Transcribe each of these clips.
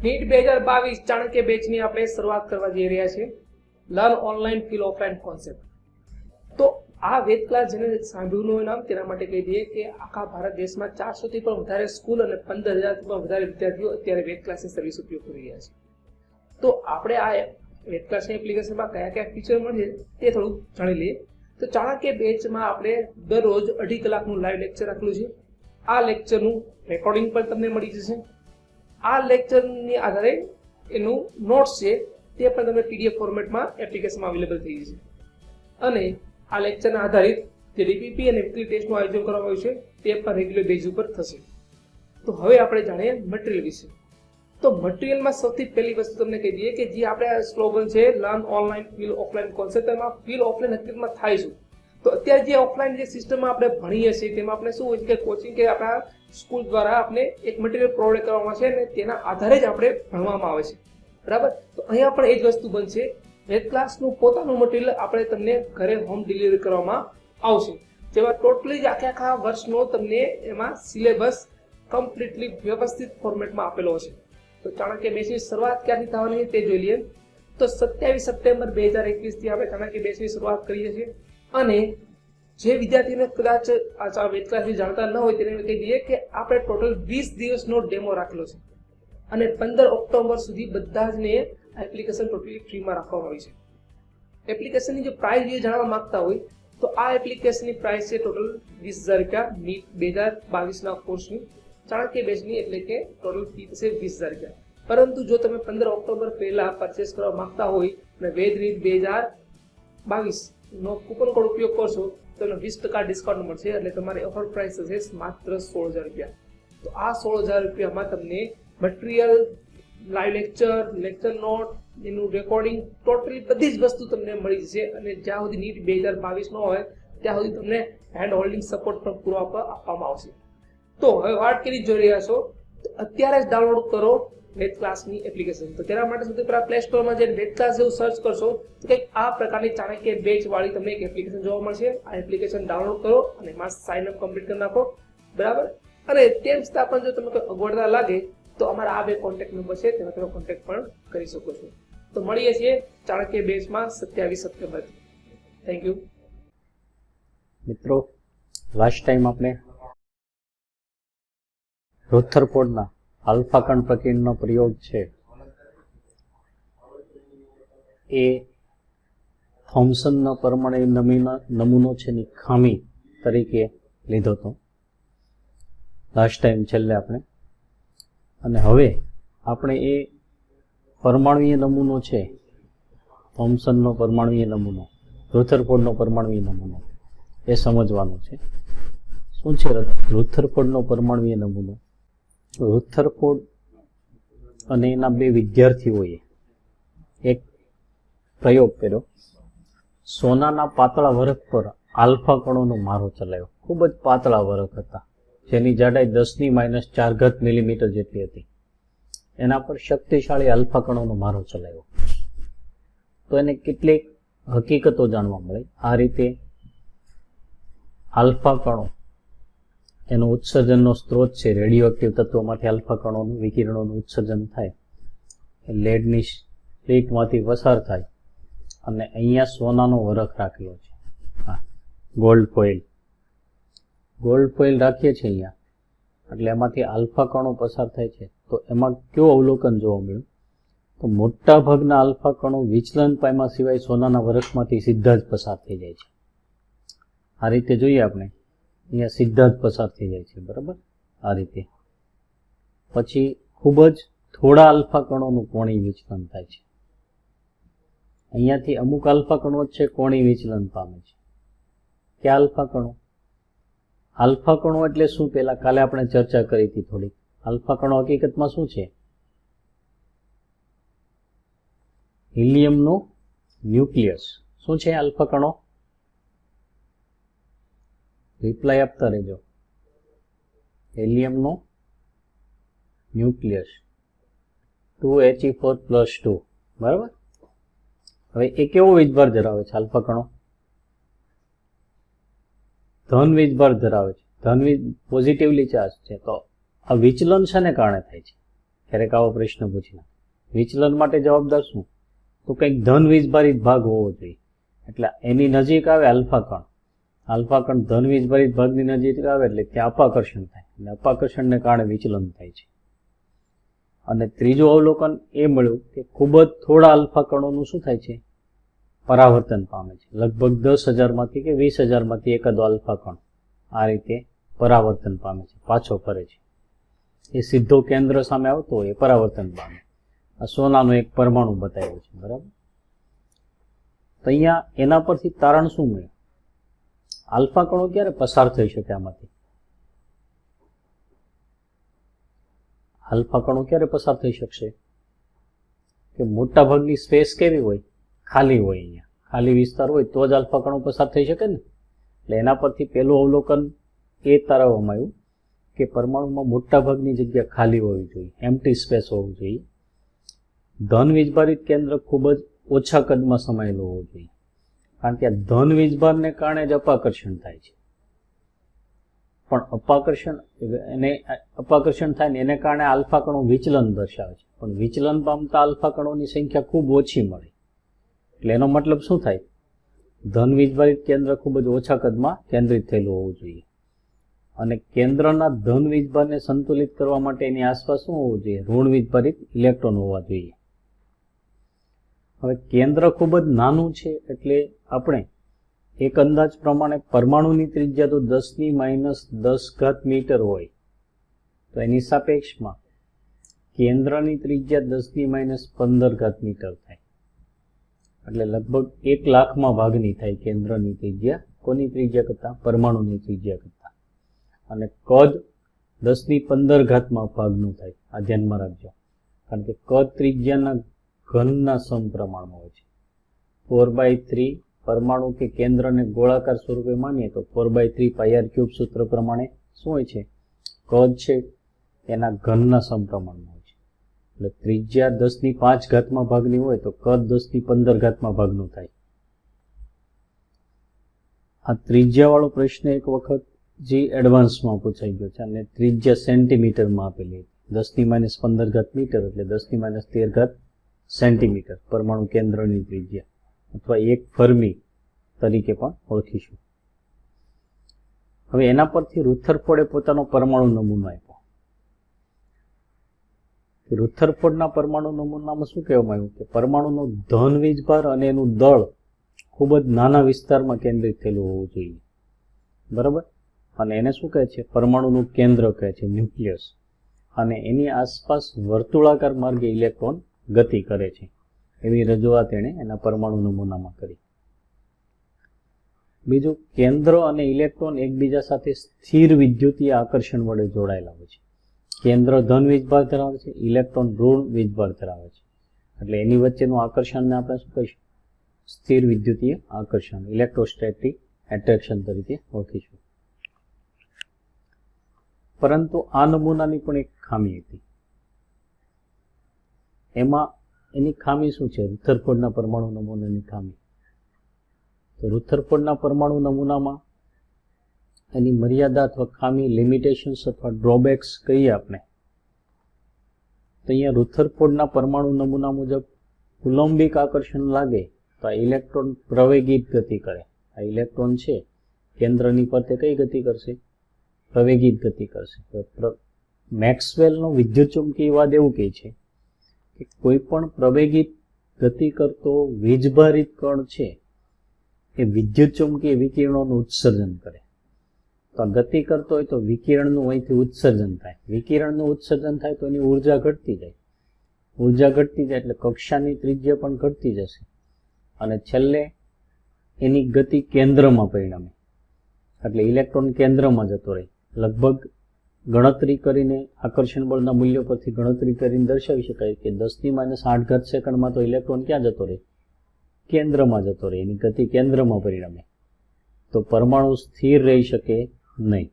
NEET 2022 Chanakya બેચની આપણે શરૂઆત કરવા જઈ રહ્યા છીએ. Learn online feel offline concept. તો આ વેદ ક્લાસ જેને સાંભળ્યું હોય નામ તેના માટે કહી દઈએ કે આખા ભારત દેશમાં 400 થી પણ વધારે સ્કૂલ અને 15,000 થી પણ વધારે વિદ્યાર્થીઓ અત્યારે વેદ ક્લાસની સર્વિસ ઉપયોગ કરી રહ્યા છે. તો આપણે આ વેદ ક્લાસની એપ્લિકેશનમાં કયા કયા ફીચર મળે તે થોડું જાણી લઈએ. તો ચાણક્ય બેચમાં આપણે દરરોજ 2.5 કલાકનું લાઈવ લેક્ચર રાખેલું છે. આ લેક્ચરનું રેકોર્ડિંગ પણ તમને મળી જશે. આ લેક્ચરની આધારે એનું નોટ્સ છે તે પણ તમને પીડીએફ ફોર્મેટમાં એપ્લિકેશનમાં અવેલેબલ થઈ જશે. અને આ લેક્ચરના આધારિત જે ડીપીપી અને વીકલી ટેસ્ટનું આયોજન કરવામાં આવ્યું છે તે પણ રેગ્યુલર બેઝ ઉપર થશે. તો હવે આપણે જાણીએ મટીરિયલ વિશે. તો મટીરિયલમાં સૌથી પહેલી વસ્તુ તમને કહી દઈએ કે જે આપણે સ્લોગન છે learn online feel offline concept, એમાં ફીલ ઓફલાઈન હકીકતમાં થાય શું? તો અત્યારે જે ઓફલાઈન જે સિસ્ટમમાં આપણે ભણીએ છીએ તેમાં આપણે શું હોય છે કે કોચિંગ કે આપણા સ્કૂલ દ્વારા આપણે એક મટીરિયલ પ્રોવાઈડ કરવામાં છે અને તેના આધારે જ આપણે ભણવામાં આવે છે, બરાબર? તો અહીંયા પણ એ જ વસ્તુ બનશે. વેદ ક્લાસનું પોતાનું મટીરિયલ આપણે તમને ઘરે હોમ ડિલિવરી કરવામાં આવશે, જેમાં ટોટલી જ આખા વર્ષનો તમને એમાં સિલેબસ કમ્પ્લીટલી વ્યવસ્થિત ફોર્મેટમાં આપેલો છે. તો ચાણક્ય બેચની શરૂઆત ક્યાંથી થવાની છે તે જોઈ લઈએ. તો 27 સપ્ટેમ્બર 2021 થી આપણે ચાણક્ય બેચની શરૂઆત કરીએ છીએ. અને જે વિદ્યાર્થીને કદાચ આ વેદ ક્લાસની જાણતા ન હોય તેને કહી દઈએ કે આપણે ટોટલ 20 દિવસનો ડેમો રાખેલો છે અને 15 ઓક્ટોબર સુધી બધા જ ને એપ્લિકેશન ટોટલી ફ્રીમાં રાખવામાં આવી છે. એપ્લિકેશનની જે પ્રાઇસ જે જાણવા માંગતા હોય તો આ એપ્લિકેશનની પ્રાઇસ છે ટોટલ 20,000 રૂપિયા. નીટ 2022ના કોર્સની ચાણક્ય બેચની એટલે કે ટોટલ ફી થશે 20,000 રૂપિયા. પરંતુ જો તમે 15 ઓક્ટોબર પહેલા પરચેસ કરવા માંગતા હોય અને વેદ નીટ 2022 નો કૂપન કોડ ઉપયોગ કરશો તો તમને 20% ડિસ્કાઉન્ટ મળશે, એટલે તમારી ઓફર પ્રાઇસ થશે માત્ર 16,000 રૂપિયા. તો આ 16,000 રૂપિયામાં તમને material, live lecture, lecture note, એનું રેકોર્ડિંગ, ટોટલી બધી જ વસ્તુ તમને મળી જશે. અને જ્યાં સુધી નીટ 2022 નો હોય ત્યાં સુધી તમને હેન્ડ હોલ્ડિંગ સપોર્ટ પણ પૂરો આપવામાં આવશે. તો હવે વાત કરી જોઈ રહ્યા છો તો અત્યારે જ ડાઉનલોડ કરો વેદ ક્લાસની એપ્લિકેશન. તો તેના માટે સૌથી પહેલા પ્લે સ્ટોરમાં જઈને વેદ ક્લાસ જેવું સર્ચ કરશો તો કંઈક આ પ્રકારની ચાણક્ય બેચ વાળી તમને એક એપ્લિકેશન જોવા મળશે. આ એપ્લિકેશન ડાઉનલોડ કરો અને એમાં સાઇન અપ કમ્પ્લીટ કરી નાખો, બરાબર? અને તેમ છતાં પણ જો તમને કોઈ અગવડતા લાગે તો અમારા આ બે કોન્ટેક્ટ નંબર છે તેમાં તમે કોન્ટેક્ટ પણ કરી શકો છો. તો મળીએ છીએ ચાણક્ય બેચમાં 27 સપ્ટેમ્બરથી. થેન્ક યુ મિત્રો. લાસ્ટ ટાઈમ આપણે રુથરફોર્ડના આલ્ફા કણ પ્રકીર્ણનો પ્રયોગ છે એ થોમ્સનનો પરમાણુ નમૂનો છે ની ખામી તરીકે લીધો હતો લાસ્ટ ટાઈમ છેલ્લે આપણે. અને હવે આપણે એ પરમાણુય નમૂનો છે, થોમ્સનનો પરમાણુય નમૂનો, રુથરફોર્ડનો પરમાણુય નમૂનો એ સમજવાનો છે. શું છે રુથરફોર્ડનો પરમાણુય નમૂનો? રુથરફોર્ડ અને એના બે વિદ્યાર્થીઓએ એક પ્રયોગ કર્યો. સોનાના પાતળા વરખ પર આલ્ફા કણોનો મારો ચલાવ્યો. ખૂબ જ પાતળા વરખ હતા જેની જાડાઈ 10⁻⁴ મિલીમીટર જેટલી હતી. એના પર શક્તિશાળી આલ્ફા કણોનો મારો ચલાવ્યો. તો એને કેટલીક હકીકતો જાણવા મળી. આ રીતે આલ્ફા કણો એનો ઉત્સર્જનનો સ્ત્રોત છે, રેડિયો એક્ટિવ તત્વોમાંથી આલ્ફા કણોનું વિકિરણોનું ઉત્સર્જન થાય, લેડની સ્લીટમાંથી પસાર થાય અને અહીંયા સોનાનો વરખ રાખેલો છે. હા, ગોલ્ડ ફોઇલ રાખીએ છીએ અહીંયા, એટલે એમાંથી આલ્ફા કણો પસાર થાય છે. તો એમાં કેવું અવલોકન જોવા મળ્યું? તો મોટા ભાગના આલ્ફા કણો વિચલન પામ્યા સિવાય સોનાના વરખમાંથી સીધા જ પસાર થઈ જાય છે. આ રીતે જોઈએ આપણે, અહીંયા સીધા જ પસાર થઈ જાય છે, બરાબર? આ રીતે. પછી ખૂબ જ થોડા આલ્ફા કણોનું કોણીય વિચલન થાય છે. અહીંયાથી અમુક આલ્ફા કણો છે કોણીય વિચલન પામે છે. કયા આલ્ફા કણો? આલ્ફા કણો એટલે શું? પહેલા કાલે આપણે ચર્ચા કરી હતી થોડીક. આલ્ફા કણો હકીકતમાં શું છે? હિલિયમનું ન્યુક્લિયસ. શું છે આલ્ફા કણો? રિપ્લાય આપતા રહેજો. હિલિયમનું ન્યુક્લિયસ 2He4+2, બરાબર? હવે એ કેવો વીજભાર ધરાવે છે આલ્ફા કણો? ધન વીજભાર ધરાવે છે. ધન પોઝિટિવલી ચાર્જ છે. તો આ વિચલન શાને કારણે થાય છે? ક્યારેક આવો પ્રશ્ન પૂછી નાખે. વિચલન માટે જવાબદાર શું? તો કંઈક ધન વીજભારિત ભાગ હોવો જોઈએ. એટલે એની નજીક આવે આલ્ફા કણ. આલ્ફા કણ ધન વીજભારિત ભાગની નજીક આવે એટલે ત્યાં અપાકર્ષણ થાય, અને અપાકર્ષણને કારણે વિચલન થાય છે. અને ત્રીજું અવલોકન એ મળ્યું કે ખૂબ જ થોડા આલ્ફા કણોનું શું થાય છે? પરાવર્તન પામે છે. લગભગ 10,000માંથી કે 20,000માંથી એકાદો આલ્ફા કણ આ રીતે પરાવર્તન પામે છે, પાછો ફરે છે. એ સીધો કેન્દ્ર સામે આવતો હોય એ પરાવર્તન પામે. આ સોનાનો એક પરમાણુ બતાવ્યો છે, બરાબર. તો અહીંયા એના પરથી તારણ શું મળ્યું? આલ્ફા કણો ક્યારે પસાર થઈ શકે આમાંથી? આલ્ફા કણો ક્યારે પસાર થઈ શકશે? કે મોટા ભાગની સ્પેસ કેવી હોય? ખાલી હોય. અહીંયા ખાલી વિસ્તાર હોય તો જ આલ્ફા કણો પસાર થઈ શકે ને. એટલે એના પરથી પહેલું અવલોકન એ તારવવામાં આવ્યું કે પરમાણુમાં મોટા ભાગની જગ્યા ખાલી હોવી જોઈએ, એમ્પ્ટી સ્પેસ હોવું જોઈએ. ધન વીજભારિત કેન્દ્ર ખૂબ જ ઓછા કદમાં સમાયેલું હોવું જોઈએ, કારણ કે આ ધન વીજભારને કારણે જ અપાકર્ષણ થાય છે. પણ અપાકર્ષણ થાય ને એને કારણે આલ્ફા કણો વિચલન દર્શાવે છે, પણ વિચલન પામતા આલ્ફા કણોની સંખ્યા ખૂબ ઓછી મળે. એટલે એનો મતલબ શું થાય? ધન વીજભારિત કેન્દ્ર ખૂબ જ ઓછા કદમાં કેન્દ્રિત થયેલું હોવું જોઈએ. અને કેન્દ્રના ધન વીજભારને સંતુલિત કરવા માટે એની આસપાસ શું હોવું જોઈએ? ઋણ વીજભારિત ઇલેક્ટ્રોન હોવા જોઈએ. હવે કેન્દ્ર ખૂબ જ નાનું છે એટલે આપણે એક અંદાજ પ્રમાણે પરમાણુની ત્રિજ્યા તો 10⁻10 મીટર હોય, તો એની સાપેક્ષમાં કેન્દ્રની ત્રિજ્યા 10⁻15 મીટર થાય. એટલે લગભગ 1,00,000માં ભાગની થાય કેન્દ્રની ત્રિજ્યા. કોની ત્રિજ્યા કરતાં? પરમાણુની ત્રિજ્યા કરતાં. અને કદ 10⁻15 ભાગનું થાય. આ ધ્યાનમાં રાખજો, કારણ કે કદ ત્રિજ્યાના ઘનના સમપ્રમાણમાં હોય છે. 4/3 પરમાણુ કે કેન્દ્રને ગોળાકાર સ્વરૂપે માનીએ તો 4/3 πr³ સૂત્ર પ્રમાણે શું હોય છે? કદ છે એના ઘનના સમપ્રમાણમાં હોય છે. એટલે ત્રિજ્યા 10⁵ ભાગની હોય તો કદ 10⁻15 ભાગનું થાય. આ ત્રિજ્યાવાળો પ્રશ્ન એક વખત જે એડવાન્સમાં પૂછાઈ ગયો છે, અને ત્રિજ્યા સેન્ટીમીટરમાં આપેલી હતી. 10⁻15 મીટર એટલે 10⁻13 સેન્ટીમીટર પરમાણુ કેન્દ્રની ત્રિજ્યા, અથવા 1 ફર્મી તરીકે પણ ઓળખીશું. હવે એના પરથી રુથરફોર્ડે પોતાનો પરમાણુ નમૂનો આપ્યો. રુથરફોર્ડના પરમાણુ નમૂનામાં શું કહેવામાં આવ્યું? કે પરમાણુનો ધન વીજભાર અને એનું દળ ખૂબ જ નાના વિસ્તારમાં કેન્દ્રિત થયેલું હોવું જોઈએ, બરાબર. અને એને શું કહે છે? પરમાણુનું કેન્દ્ર કહે છે, ન્યુક્લિયસ. અને એની આસપાસ વર્તુળાકાર માર્ગે ઇલેક્ટ્રોન ગતિ કરે છે. એવી રજૂઆત એણે એના પરમાણુ નમૂનામાં કરી. બીજું, કેન્દ્ર અને ઇલેક્ટ્રોન એકબીજા સાથે સ્થિર વિદ્યુતીય આકર્ષણ વડે જોડાયેલા હોય છે. કેન્દ્ર ધન વીજભાર ધરાવે છે, ઇલેક્ટ્રોન ઋણ વીજભાર ધરાવે છે. એટલે એની વચ્ચેનું આકર્ષણને આપણે શું કહીશું? સ્થિર વિદ્યુતીય આકર્ષણ, ઇલેક્ટ્રોસ્ટેટિક એટ્રેક્શન તરીકે ઓળખીશું. પરંતુ આ નમૂનાની પણ એક ખામી હતી. એમાં એની ખામી શું છે? રુથરફોર્ડના પરમાણુ નમૂનાની ખામી. તો રુથરફોર્ડના પરમાણુ નમૂનામાં એની મર્યાદા અથવા ખામી, લિમિટેશન્સ અથવા ડ્રોબેક્સ કહીએ આપણે, તો અહીંયા રુથરફોર્ડના પરમાણુ નમૂના મુજબ કુલોમ્બિક આકર્ષણ લાગે તો આ ઇલેક્ટ્રોન પ્રવેગિત ગતિ કરે. આ ઇલેક્ટ્રોન છે કેન્દ્રની ફરતે કઈ ગતિ કરશે? પ્રવેગિત ગતિ કરશે. મેક્સવેલનો વિદ્યુતચુંબકીયવાદ એવું કહે છે કે કોઈ પણ પ્રવેગિત ગતિ કરતો વીજભારિત કણ છે એ વિદ્યુતચુંબકીય વિકિરણોનું ઉત્સર્જન કરે. તો ગતિ કરતો હોય તો વિકિરણનું અહીંથી ઉત્સર્જન થાય. વિકિરણનું ઉત્સર્જન થાય તો એની ઉર્જા ઘટતી જાય. ઉર્જા ઘટતી જાય એટલે કક્ષાની ત્રિજ્યા પણ ઘટતી જશે, અને છેલ્લે એની ગતિ કેન્દ્રમાં પરિણમે. એટલે ઇલેક્ટ્રોન કેન્દ્રમાં જતો રહે. લગભગ ગણતરી કરીને આકર્ષણ બળના મૂલ્યો પરથી ગણતરી કરીને દર્શાવી શકાય કે 10⁻8 સેકન્ડમાં તો ઇલેક્ટ્રોન ક્યાં જતો રહે? કેન્દ્રમાં જતો રહે. એની ગતિ કેન્દ્રમાં પરિણમે. તો પરમાણુ સ્થિર રહી શકે નહીં.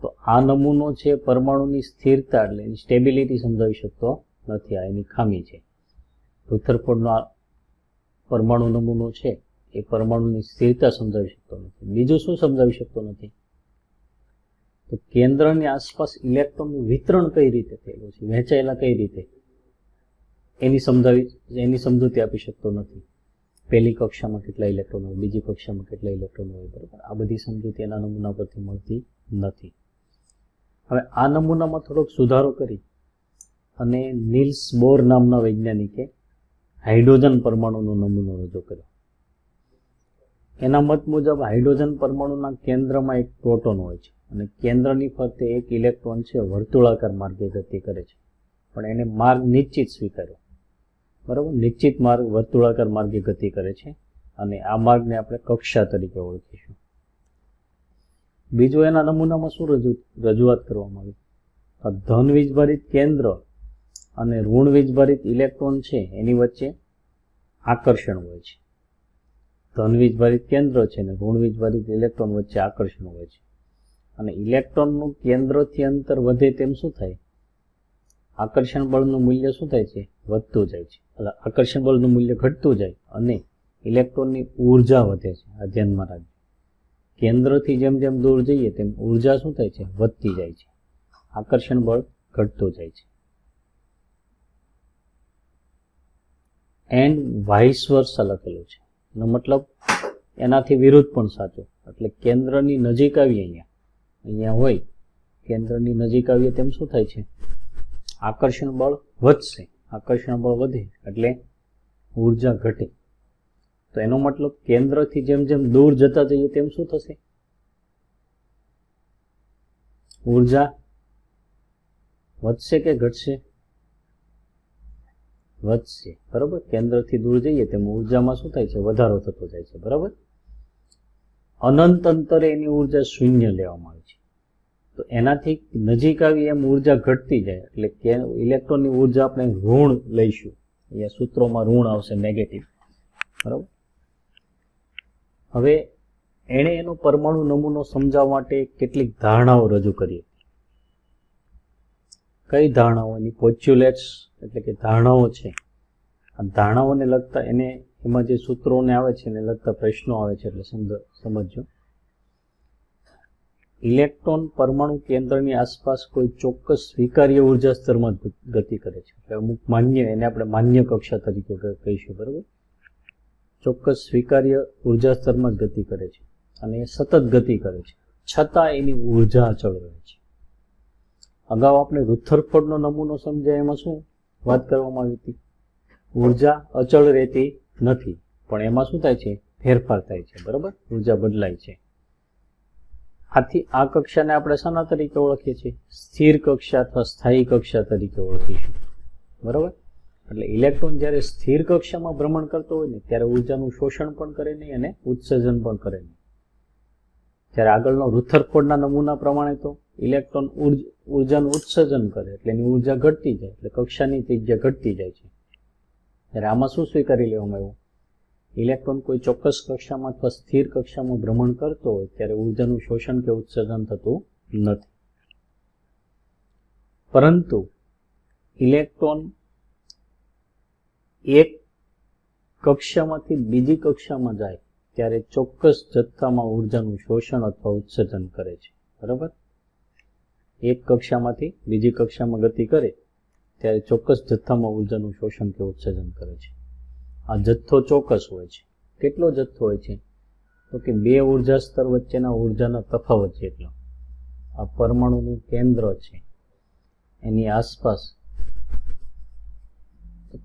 તો આ નમૂનો છે પરમાણુની સ્થિરતા, એટલે એની સ્ટેબિલિટી સમજાવી શકતો નથી. આ એની ખામી છે. રુથરફોર્ડનો પરમાણુ નમૂનો છે એ પરમાણુની સ્થિરતા સમજાવી શકતો નથી. બીજું શું સમજાવી શકતો નથી? તો તો કેન્દ્રની આસપાસ ઇલેક્ટ્રોનનું વિતરણ કઈ રીતે થયેલું છે, વહેંચાયેલા કઈ રીતે, એની સમજૂતી આપી શકતો નથી. પહેલી કક્ષામાં કેટલા ઇલેક્ટ્રોન હોય, બીજી કક્ષામાં કેટલા ઇલેક્ટ્રોન હોય, બરાબર. આ બધી સમજૂતી એના નમૂના પરથી મળતી નથી. હવે આ નમૂનામાં થોડોક સુધારો કરી અને નીલ્સ બોર નામના વૈજ્ઞાનિકે હાઇડ્રોજન પરમાણુનો નમૂનો રજૂ કર્યો. એના મત મુજબ હાઇડ્રોજન પરમાણુના કેન્દ્રમાં એક પ્રોટોન હોય છે અને કેન્દ્રની ફરતે એક ઇલેક્ટ્રોન છે વર્તુળાકાર માર્ગે ગતિ કરે છે, પણ એને માર્ગ નિશ્ચિત સ્વીકાર્યો, બરાબર. નિશ્ચિત માર્ગ વર્તુળાકાર માર્ગે ગતિ કરે છે અને આ માર્ગને આપણે કક્ષા તરીકે ઓળખીશું. બીજું એના નમૂનામાં શું રજૂઆત કરવામાં આવી? ધન વીજભારિત કેન્દ્ર અને ઋણ વીજભારિત ઇલેક્ટ્રોન છે એની વચ્ચે આકર્ષણ હોય છે. ધન વીજભારિત કેન્દ્ર છે અને ઋણ વીજભારિત ઇલેક્ટ્રોન વચ્ચે આકર્ષણ હોય છે. અને ઇલેક્ટ્રોનનું કેન્દ્રથી અંતર વધે તેમ શું થાય? આકર્ષણ બળનું મૂલ્ય શું થાય છે? વધતું જાય છે. આકર્ષણ બળનું મૂલ્ય ઘટતું જાય અને ઇલેક્ટ્રોનની ઉર્જા વધે છે. આ ધ્યાનમાં રાખજો. કેન્દ્રથી જેમ જેમ દૂર જઈએ તેમ ઉર્જા શું થાય છે? વધતી જાય છે. આકર્ષણ બળ ઘટતું જાય છે. એન્ડ વાઇસ વર્સા લખેલું છે. એનો મતલબ એનાથી વિરુદ્ધ પણ સાચું. એટલે કેન્દ્રની નજીક આવીએ, અહીંયા હોય, કેન્દ્રની નજીક આવીએ તેમ શું થાય છે? આકર્ષણ બળ વધશે. આકર્ષણ બળ વધે એટલે ઉર્જા ઘટે. તો એનો મતલબ કેન્દ્રથી જેમ જેમ દૂર જતા જઈએ તેમ શું થશે? ઉર્જા વધશે કે ઘટશે? વધશે, બરાબર. કેન્દ્રથી દૂર જઈએ તેમ ઉર્જામાં શું થાય છે? વધારો થતો જાય છે, બરાબર. અનંત અંતરે એની ઉર્જા શૂન્ય લેવામાં આવે છે. તો એનાથી નજીક આવી એમ ઉર્જા ઘટતી જાય. એટલે કે ઇલેક્ટ્રોનની ઉર્જા આપણે ઋણ લઈશું. અહીંયા સૂત્રોમાં ઋણ આવશે, નેગેટિવ, બરાબર. હવે એણે એનો પરમાણુ નમૂનો સમજાવવા માટે કેટલીક ધારણાઓ રજૂ કરી. કઈ ધારણાઓ? એની પોસ્ચ્યુલેટ્સ એટલે કે ધારણાઓ છે. આ ધારણાઓને લગતા એમાં જે સૂત્રોને આવે છે એને લગતા પ્રશ્નો આવે છે, એટલે સમજજો. ઇલેક્ટ્રોન પરમાણુ કેન્દ્રની આસપાસ કોઈ ચોક્કસ સ્વીકાર્ય ઉર્જા સ્તરમાં ગતિ કરે છે. એટલે અમુક માન્ય, એને આપણે માન્ય કક્ષા તરીકે કહીશું, બરાબર. ચોક્કસ સ્વીકાર્ય ઉર્જા સ્તરમાં જ ગતિ કરે છે અને એ સતત ગતિ કરે છે, છતાં એની ઉર્જા અચળ રહે છે. અગાઉ આપણે રુથરફોર્ડનો નમૂનો સમજાય, એમાં શું વાત કરવામાં આવી હતી? ઉર્જા અચળ રહેતી નથી, પણ એમાં શું થાય છે? ફેરફાર થાય છે, બરાબર. ઉર્જા બદલાય છે. આથી આ કક્ષાને આપણે શાના તરીકે ઓળખીએ છીએ? સ્થિર કક્ષા અથવા સ્થાયી કક્ષા તરીકે ઓળખીશું, બરાબર. એટલે ઇલેક્ટ્રોન જ્યારે સ્થિર કક્ષામાં ભ્રમણ કરતો હોય ને ત્યારે ઉર્જાનું શોષણ પણ કરે નહીં અને ઉત્સર્જન પણ કરે નહીં. જ્યારે આગળનો રુથરફોર્ડના નમૂના પ્રમાણે તો ઇલેક્ટ્રોન ઉર્જાનું ઉત્સર્જન કરે એટલે એની ઉર્જા ઘટતી જાય, એટલે કક્ષાની ત્રિજ્યા ઘટતી જાય છે. ત્યારે આમાં શું સ્વીકારી લેવામાં આવ્યું? ઇલેક્ટ્રોન કોઈ ચોક્કસ કક્ષામાં અથવા સ્થિર કક્ષામાં ભ્રમણ કરતો હોય ત્યારે ઉર્જાનું શોષણ કે ઉત્સર્જન થતું નથી. પરંતુ ઇલેક્ટ્રોન એક કક્ષામાંથી બીજી કક્ષામાં જાય ત્યારે ચોક્કસ જથ્થામાં ઉર્જાનું શોષણ અથવા ઉત્સર્જન કરે છે, બરાબર. એક કક્ષામાંથી બીજી કક્ષામાં ગતિ કરે ત્યારે ચોક્કસ જથ્થામાં ઉર્જાનું શોષણ કે ઉત્સર્જન કરે છે. આ જથ્થો ચોક્કસ હોય છે. કેટલો જથ્થો હોય છે? તો કે બે ઉર્જા સ્તર વચ્ચેના ઉર્જાના તફાવત જેટલો. આ પરમાણુનું કેન્દ્ર છે, એની આસપાસ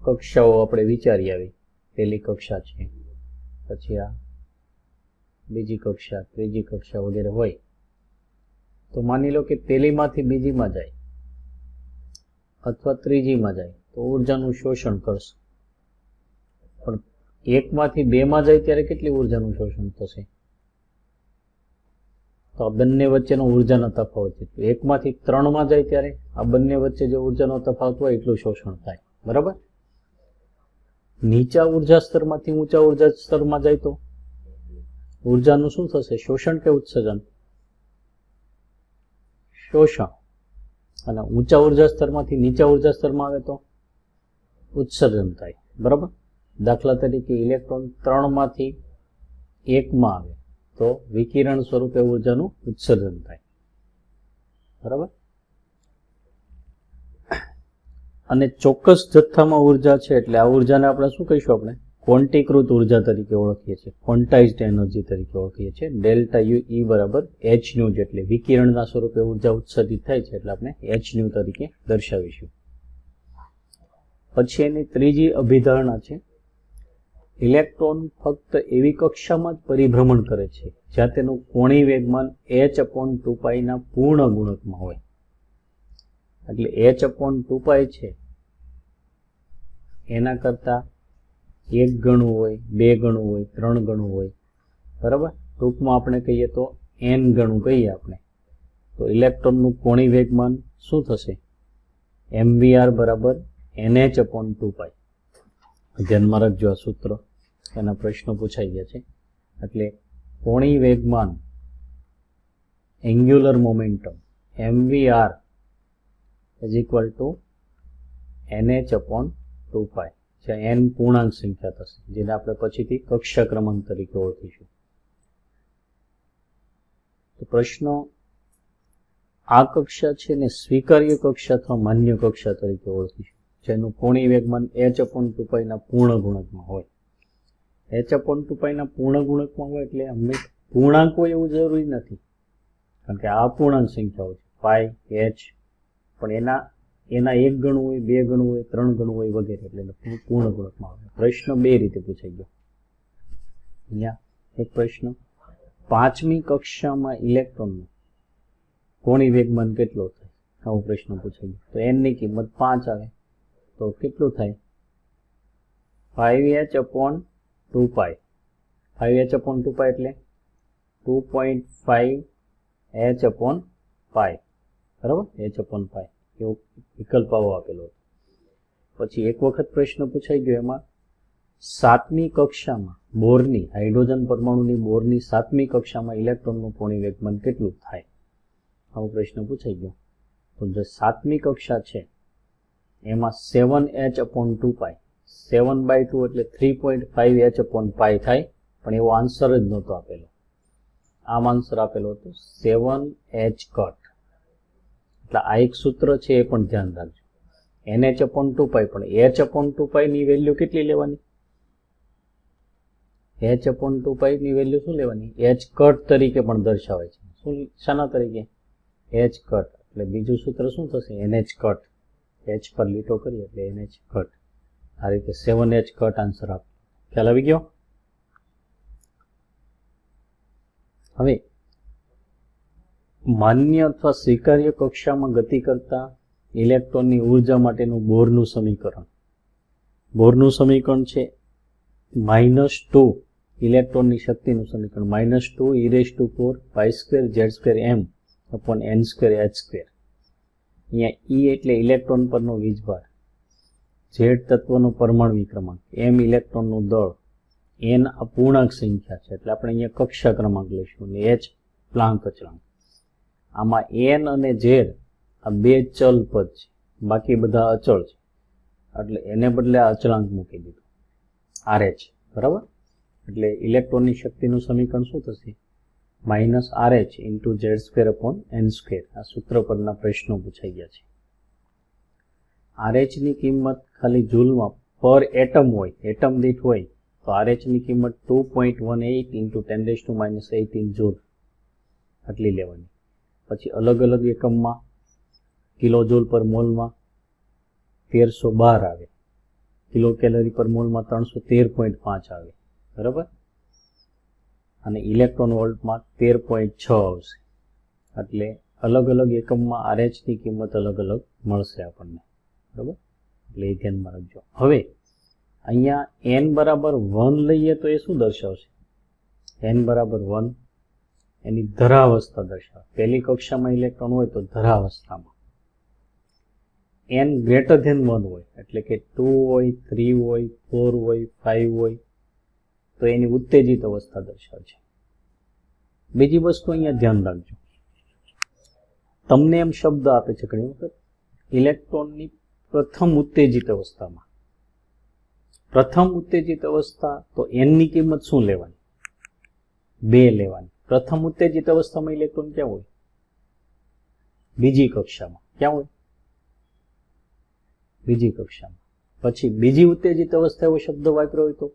કક્ષાઓ આપણે વિચારી આવી. પહેલી કક્ષા છે, પછી આ બીજી કક્ષા, ત્રીજી કક્ષા વગેરે હોય. તો માની લો કે પહેલીમાંથી બીજીમાં જાય અથવા ત્રીજીમાં જાય તો ઉર્જાનું શોષણ કરશે. પણ એકમાંથી બેમાં જાય ત્યારે કેટલી ઉર્જાનું શોષણ થશે? તો આ બંને વચ્ચેનો ઉર્જાનો તફાવત છે. એકમાંથી ત્રણમાં જાય ત્યારે આ બંને વચ્ચે જે ઉર્જાનો તફાવત હોય એટલું શોષણ થાય, બરાબર. નીચા ઉર્જા સ્તરમાંથી ઊંચા ઉર્જા સ્તરમાં જાય તો ઉર્જાનું શું થશે? શોષણ કે ઉત્સર્જન? શોષણ. અને ઊંચા ઉર્જા સ્તરમાંથી નીચા ઉર્જા સ્તરમાં આવે તો ઉત્સર્જન થાય, બરાબર. દાખલા તરીકે ઇલેક્ટ્રોન 3માંથી 1માં આવે તો વિકિરણ સ્વરૂપે ઉર્જાનું ઉત્સર્જન થાય. બરાબર. અને ચોક્કસ જથ્થામાં ઉર્જા છે એટલે આ ઉર્જાને આપણે શું કહીશું? આપણે ક્વોન્ટીકૃત ઉર્જા તરીકે ઓળખીએ છીએ, ક્વોન્ટાઇઝ્ડ એનર્જી તરીકે ઓળખીએ છીએ. ડેલ્ટા યુ ઈ બરાબર એચ ન્યુ, જેટલે વિકિરણના સ્વરૂપે ઉર્જા ઉત્સર્જિત થાય છે એટલે આપણે એચ ન્યુ તરીકે દર્શાવીશું. પછી એની ત્રીજી અભિધારણા છે, ઇલેક્ટ્રોન ફક્ત એવી કક્ષામાં જ પરિભ્રમણ કરે છે જ્યાં તેનું કોણીય વેગમાન h/2π ના પૂર્ણ ગુણકમાં હોય. એટલે h/2π છે એના કરતા 1 ગણું હોય, 2 ગણું હોય, 3 ગણું હોય. બરાબર. ટૂંકમાં આપણે કહીએ તો n ગણું કહીએ આપણે, તો ઇલેક્ટ્રોનનું કોણીય વેગમાન શું થશે? mvr બરાબર nh/2π. ધ્યાનમાં રાખજો આ સૂત્ર, એના પ્રશ્નો પૂછાઈ ગયા છે. એટલે કોણીય વેગમાન, angular momentum mvr is equal to nh/2π, જ્યાં n પૂર્ણાંક સંખ્યા થશે, જેને આપણે પછીથી કક્ષા ક્રમાંક તરીકે ઓળખીશું. તો પ્રશ્નો, આ કક્ષા છે ને સ્વીકાર્ય કક્ષા અથવા માન્ય કક્ષા તરીકે ઓળખીશું, જેનું કોણીય વેગમાન h/2π ના પૂર્ણ ગુણકમાં હોય. h/2π ના પૂર્ણ ગુણકમાં હોય એટલે હંમેશા પૂર્ણાંક હોય એવું જરૂરી નથી, કારણ કે આ અપૂર્ણાંક સંખ્યાઓ છે, પાઈ, h, પણ એના 1 ગણું હોય, 2 ગણું હોય, 3 ગણું હોય વગેરે, એટલે પૂર્ણ ગુણકમાં આવે. પ્રશ્ન બે રીતે પૂછાઈ ગયો. અહીંયા એક પ્રશ્ન, 5મી કક્ષામાં ઇલેક્ટ્રોનનું કોણીય વેગમાન કેટલો થાય? આવો પ્રશ્ન પૂછાઈ ગયો. તો n ની કિંમત 5 આવે તો કેટલું થાય? 5h/2π. 5h/2π એટલે 2.5h/π. બરાબર, h/π એવો વિકલ્પ આવો આપેલો હતો. પછી એક વખત પ્રશ્ન પૂછાઈ ગયો, એમાં 7મી કક્ષામાં બોરની, હાઇડ્રોજન પરમાણુની બોરની 7મી કક્ષામાં ઇલેક્ટ્રોનનું કોણીય વેગમાન કેટલું થાય? આવો પ્રશ્ન પૂછાઈ ગયો. તો જે 7મી કક્ષા છે એમાં 7h/2π, 7/2 એટલે 3.5h/π થાય, પણ એવો આન્સર જ નહોતો આપેલો. આમ આન્સર આપેલો હતો 7h કટ. એટલે આ એક સૂત્ર છે, એ પણ ધ્યાન રાખજો. nh/2π, પણ h/2π ની વેલ્યુ કેટલી લેવાની? h/2π ની વેલ્યુ શું લેવાની? h કટ તરીકે પણ દર્શાવાય છે. શું, શાના તરીકે? h cut. એટલે બીજું સૂત્ર શું થશે? nh cut. h પર લીટો કરીએ એટલે nh કટ. આ રીતે 7h કટ આન્સર આપો. ખ્યાલ આવી ગયો? હવે માન્ય અથવા સ્વીકાર્ય કક્ષામાં ગતિ કરતા ઇલેક્ટ્રોનની ઉર્જા માટેનું બોરનું સમીકરણ. બોરનું સમીકરણ છે -2 ઇલેક્ટ્રોનની શક્તિનું સમીકરણ, -2 e⁴ z²m/n²h². અહીંયા E એટલે ઇલેક્ટ્રોન પરનો વીજભાર, Z તત્વનો પરમાણુ ક્રમાંક, m ઇલેક્ટ્રોનનું દળ, n અપૂર્ણાંક સંખ્યા છે એટલે આપણે અહીંયા કક્ષા ક્રમાંક લઈશું, અને h પ્લાન્ક અચળાંક. આમાં n અને z આ બે ચલ પદ છે, બાકી બધા અચળ છે, એટલે એને બદલે આ અચળાંક મૂકી દીધો RH. બરાબર. એટલે ઇલેક્ટ્રોનની શક્તિનું સમીકરણ શું થશે? -RH × Z²/n². આ સૂત્ર પરના પ્રશ્નો પૂછાઈ ગયા છે. RH ની કિંમત ખાલી જૂલમાં પર એટમ હોય, એટમ દીઠ હોય, તો RH ની કિંમત 2.18 × 10⁻18 જૂલ આટલી લેવાની. પછી અલગ અલગ એકમમાં કિલો જૂલ પર મોલમાં 1312 આવે, કિલો કેલરી પર મોલમાં 313.5 આવે. બરાબર. અને ઇલેક્ટ્રોન વોલ્ટમાં 13.6 આવશે. એટલે અલગ અલગ એકમમાં RH ની કિંમત અલગ અલગ મળશે આપણને. બરાબર. એટલે એ ધ્યાનમાં રાખજો. હવે અહીંયા n બરાબર 1 લઈએ તો એ શું દર્શાવશે? n બરાબર 1 એની ધરાવસ્થા દર્શાવે. પહેલી કક્ષામાં ઇલેક્ટ્રોન હોય તો ધરાવસ્થામાં. n ગ્રેટર ધેન 1 હોય એટલે કે 2 હોય, 3 હોય, 4 હોય, 5 હોય તો એની ઉત્તેજિત અવસ્થા દર્શાવે છે. બીજી વસ્તુ અહીંયા ધ્યાન રાખજો, તમને એમ શબ્દ આપે છે ઘણી વખત ઇલેક્ટ્રોનની પ્રથમ ઉત્તેજિત અવસ્થામાં. પ્રથમ ઉત્તેજિત અવસ્થા તો n ની કિંમત શું લેવાની? 2 લેવાની. પ્રથમ ઉત્તેજિત અવસ્થામાં ઇલેક્ટ્રોન ક્યાં હોય? બીજી કક્ષામાં. ક્યાં હોય? બીજી કક્ષામાં. પછી બીજી ઉત્તેજિત અવસ્થા એવો શબ્દ વાપર્યો હોય તો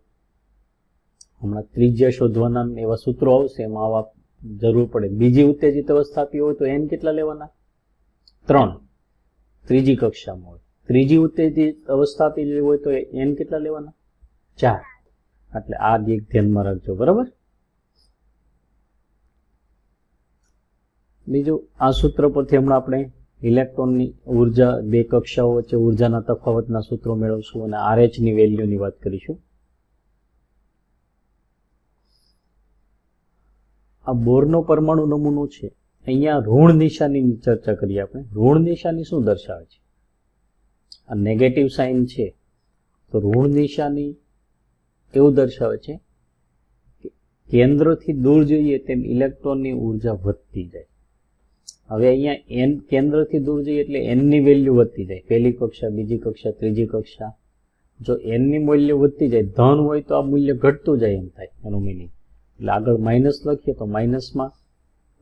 હમણાં ત્રિજ્યા શોધવાના એવા સૂત્રો આવશે, એમાં આવા જરૂર પડે. બીજી ઉત્તેજિત અવસ્થા આપી હોય તો n કેટલા લેવાના? 3. ત્રીજી કક્ષામાં હોય. ત્રીજી ઉત્તેજિત અવસ્થા આપેલી હોય તો n કેટલા લેવાના? 4. એટલે આ એક ધ્યાનમાં રાખજો, બરાબર. બીજું, આ સૂત્ર પરથી હમણાં આપણે ઇલેક્ટ્રોનની ઉર્જા, બે કક્ષાઓ વચ્ચે ઉર્જાના તફાવતના સૂત્રો મેળવશું અને RH ની વેલ્યુની વાત કરીશું. આ બોરનો પરમાણુ નમૂનો છે. અહીંયા ઋણ નિશાનીની ચર્ચા કરીએ આપણે. ઋણ નિશાની શું દર્શાવે છે? આ નેગેટિવ સાઇન છે, તો ઋણ નિશાની એવું દર્શાવે છે કે કેન્દ્રથી દૂર જઈએ તેમ ઇલેક્ટ્રોનની ઉર્જા વધતી જાય. હવે અહીંયા n કેન્દ્રથી દૂર જઈએ એટલે n ની વેલ્યુ વધતી જાય. પહેલી કક્ષા, બીજી કક્ષા, ત્રીજી કક્ષા. જો n ની મૂલ્ય વધતી જાય, ધન હોય તો આ મૂલ્ય ઘટતું જાય એમ થાય એનું મિનિંગ. એટલે આગળ માઇનસ લખીએ તો માઇનસમાં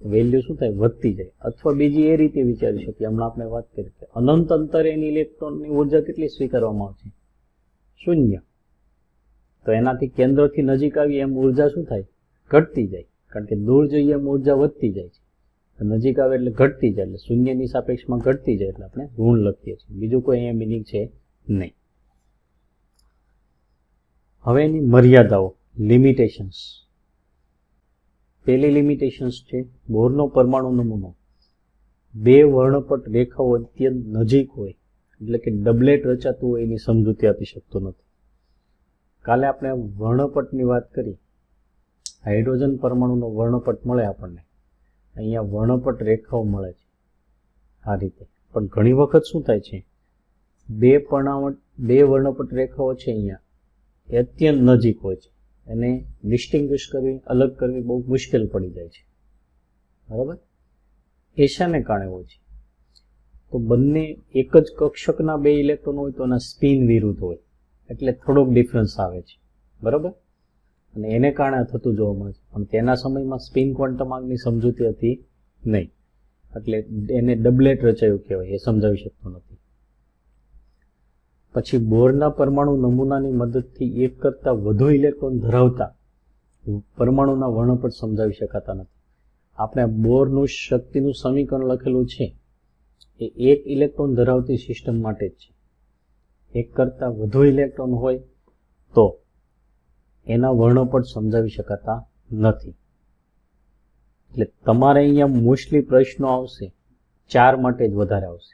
વેલ્યુ શું થાય? વધતી જાય. અથવા બીજી એ રીતે વિચારી શકીએ, હમણાં આપણે વાત કરી કે અનંત અંતરે એની ઇલેક્ટ્રોનની ઉર્જા કેટલી સ્વીકારવામાં આવશે? 0. તો એનાથી કેન્દ્રથી નજીક આવી એમ ઉર્જા શું થાય? ઘટતી જાય. કારણ કે દૂર જઈએ એમ ઉર્જા વધતી જાય છે, નજીક આવે એટલે ઘટતી જાય. એટલે 0 ની સાપેક્ષમાં ઘટતી જાય એટલે આપણે ઋણ લખીએ છીએ. બીજું કોઈ અહીંયા મિનિંગ છે નહીં. હવે એની મર્યાદાઓ, લિમિટેશન્સ. પહેલી લિમિટેશન્સ છે બોરનો પરમાણુ નમૂનો બે વર્ણપટ રેખાઓ અત્યંત નજીક હોય, એટલે કે ડબલેટ રચાતું હોય એની સમજૂતી આપી શકતો નથી. કાલે આપણે વર્ણપટની વાત કરી. હાઇડ્રોજન પરમાણુનો વર્ણપટ મળે આપણને, અહીંયા વર્ણપટ રેખાઓ મળે છે આ રીતે. પણ ઘણી વખત શું થાય છે, બે વર્ણપટ રેખાઓ છે અહીંયા એ અત્યંત નજીક હોય છે, એને ડિસ્ટિંગ્વિશ કરવી, અલગ કરવી બહુ મુશ્કેલ પડી જાય છે, બરાબર. એ શાને કારણે હોય છે? તો બંને એક જ કક્ષકના બે ઇલેક્ટ્રોન હોય તો એના સ્પિન વિરુદ્ધ હોય, એટલે થોડોક ડિફરન્સ આવે છે, બરાબર. અને એને કારણે થતું જોવા મળે છે. પણ તેના સમયમાં સ્પિન ક્વોન્ટમ આગની સમજૂતી હતી નહીં, એટલે એને ડબલેટ રચાયું કહેવાય, એ સમજાવી શકતો નથી. પછી બોરના પરમાણુ નમૂનાની મદદથી એક કરતાં વધુ ઇલેક્ટ્રોન ધરાવતા પરમાણુના વર્ણપટ સમજાવી શકાતા નથી. આપણે બોરનું શક્તિનું સમીકરણ લખેલું છે એ એક ઇલેક્ટ્રોન ધરાવતી સિસ્ટમ માટે જ છે. એક કરતાં વધુ ઇલેક્ટ્રોન હોય તો એના વર્ણપટ સમજાવી શકાતા નથી. એટલે તમારે અહીંયા મોસ્ટલી પ્રશ્નો આવશે 4 માટે જ વધારે આવશે.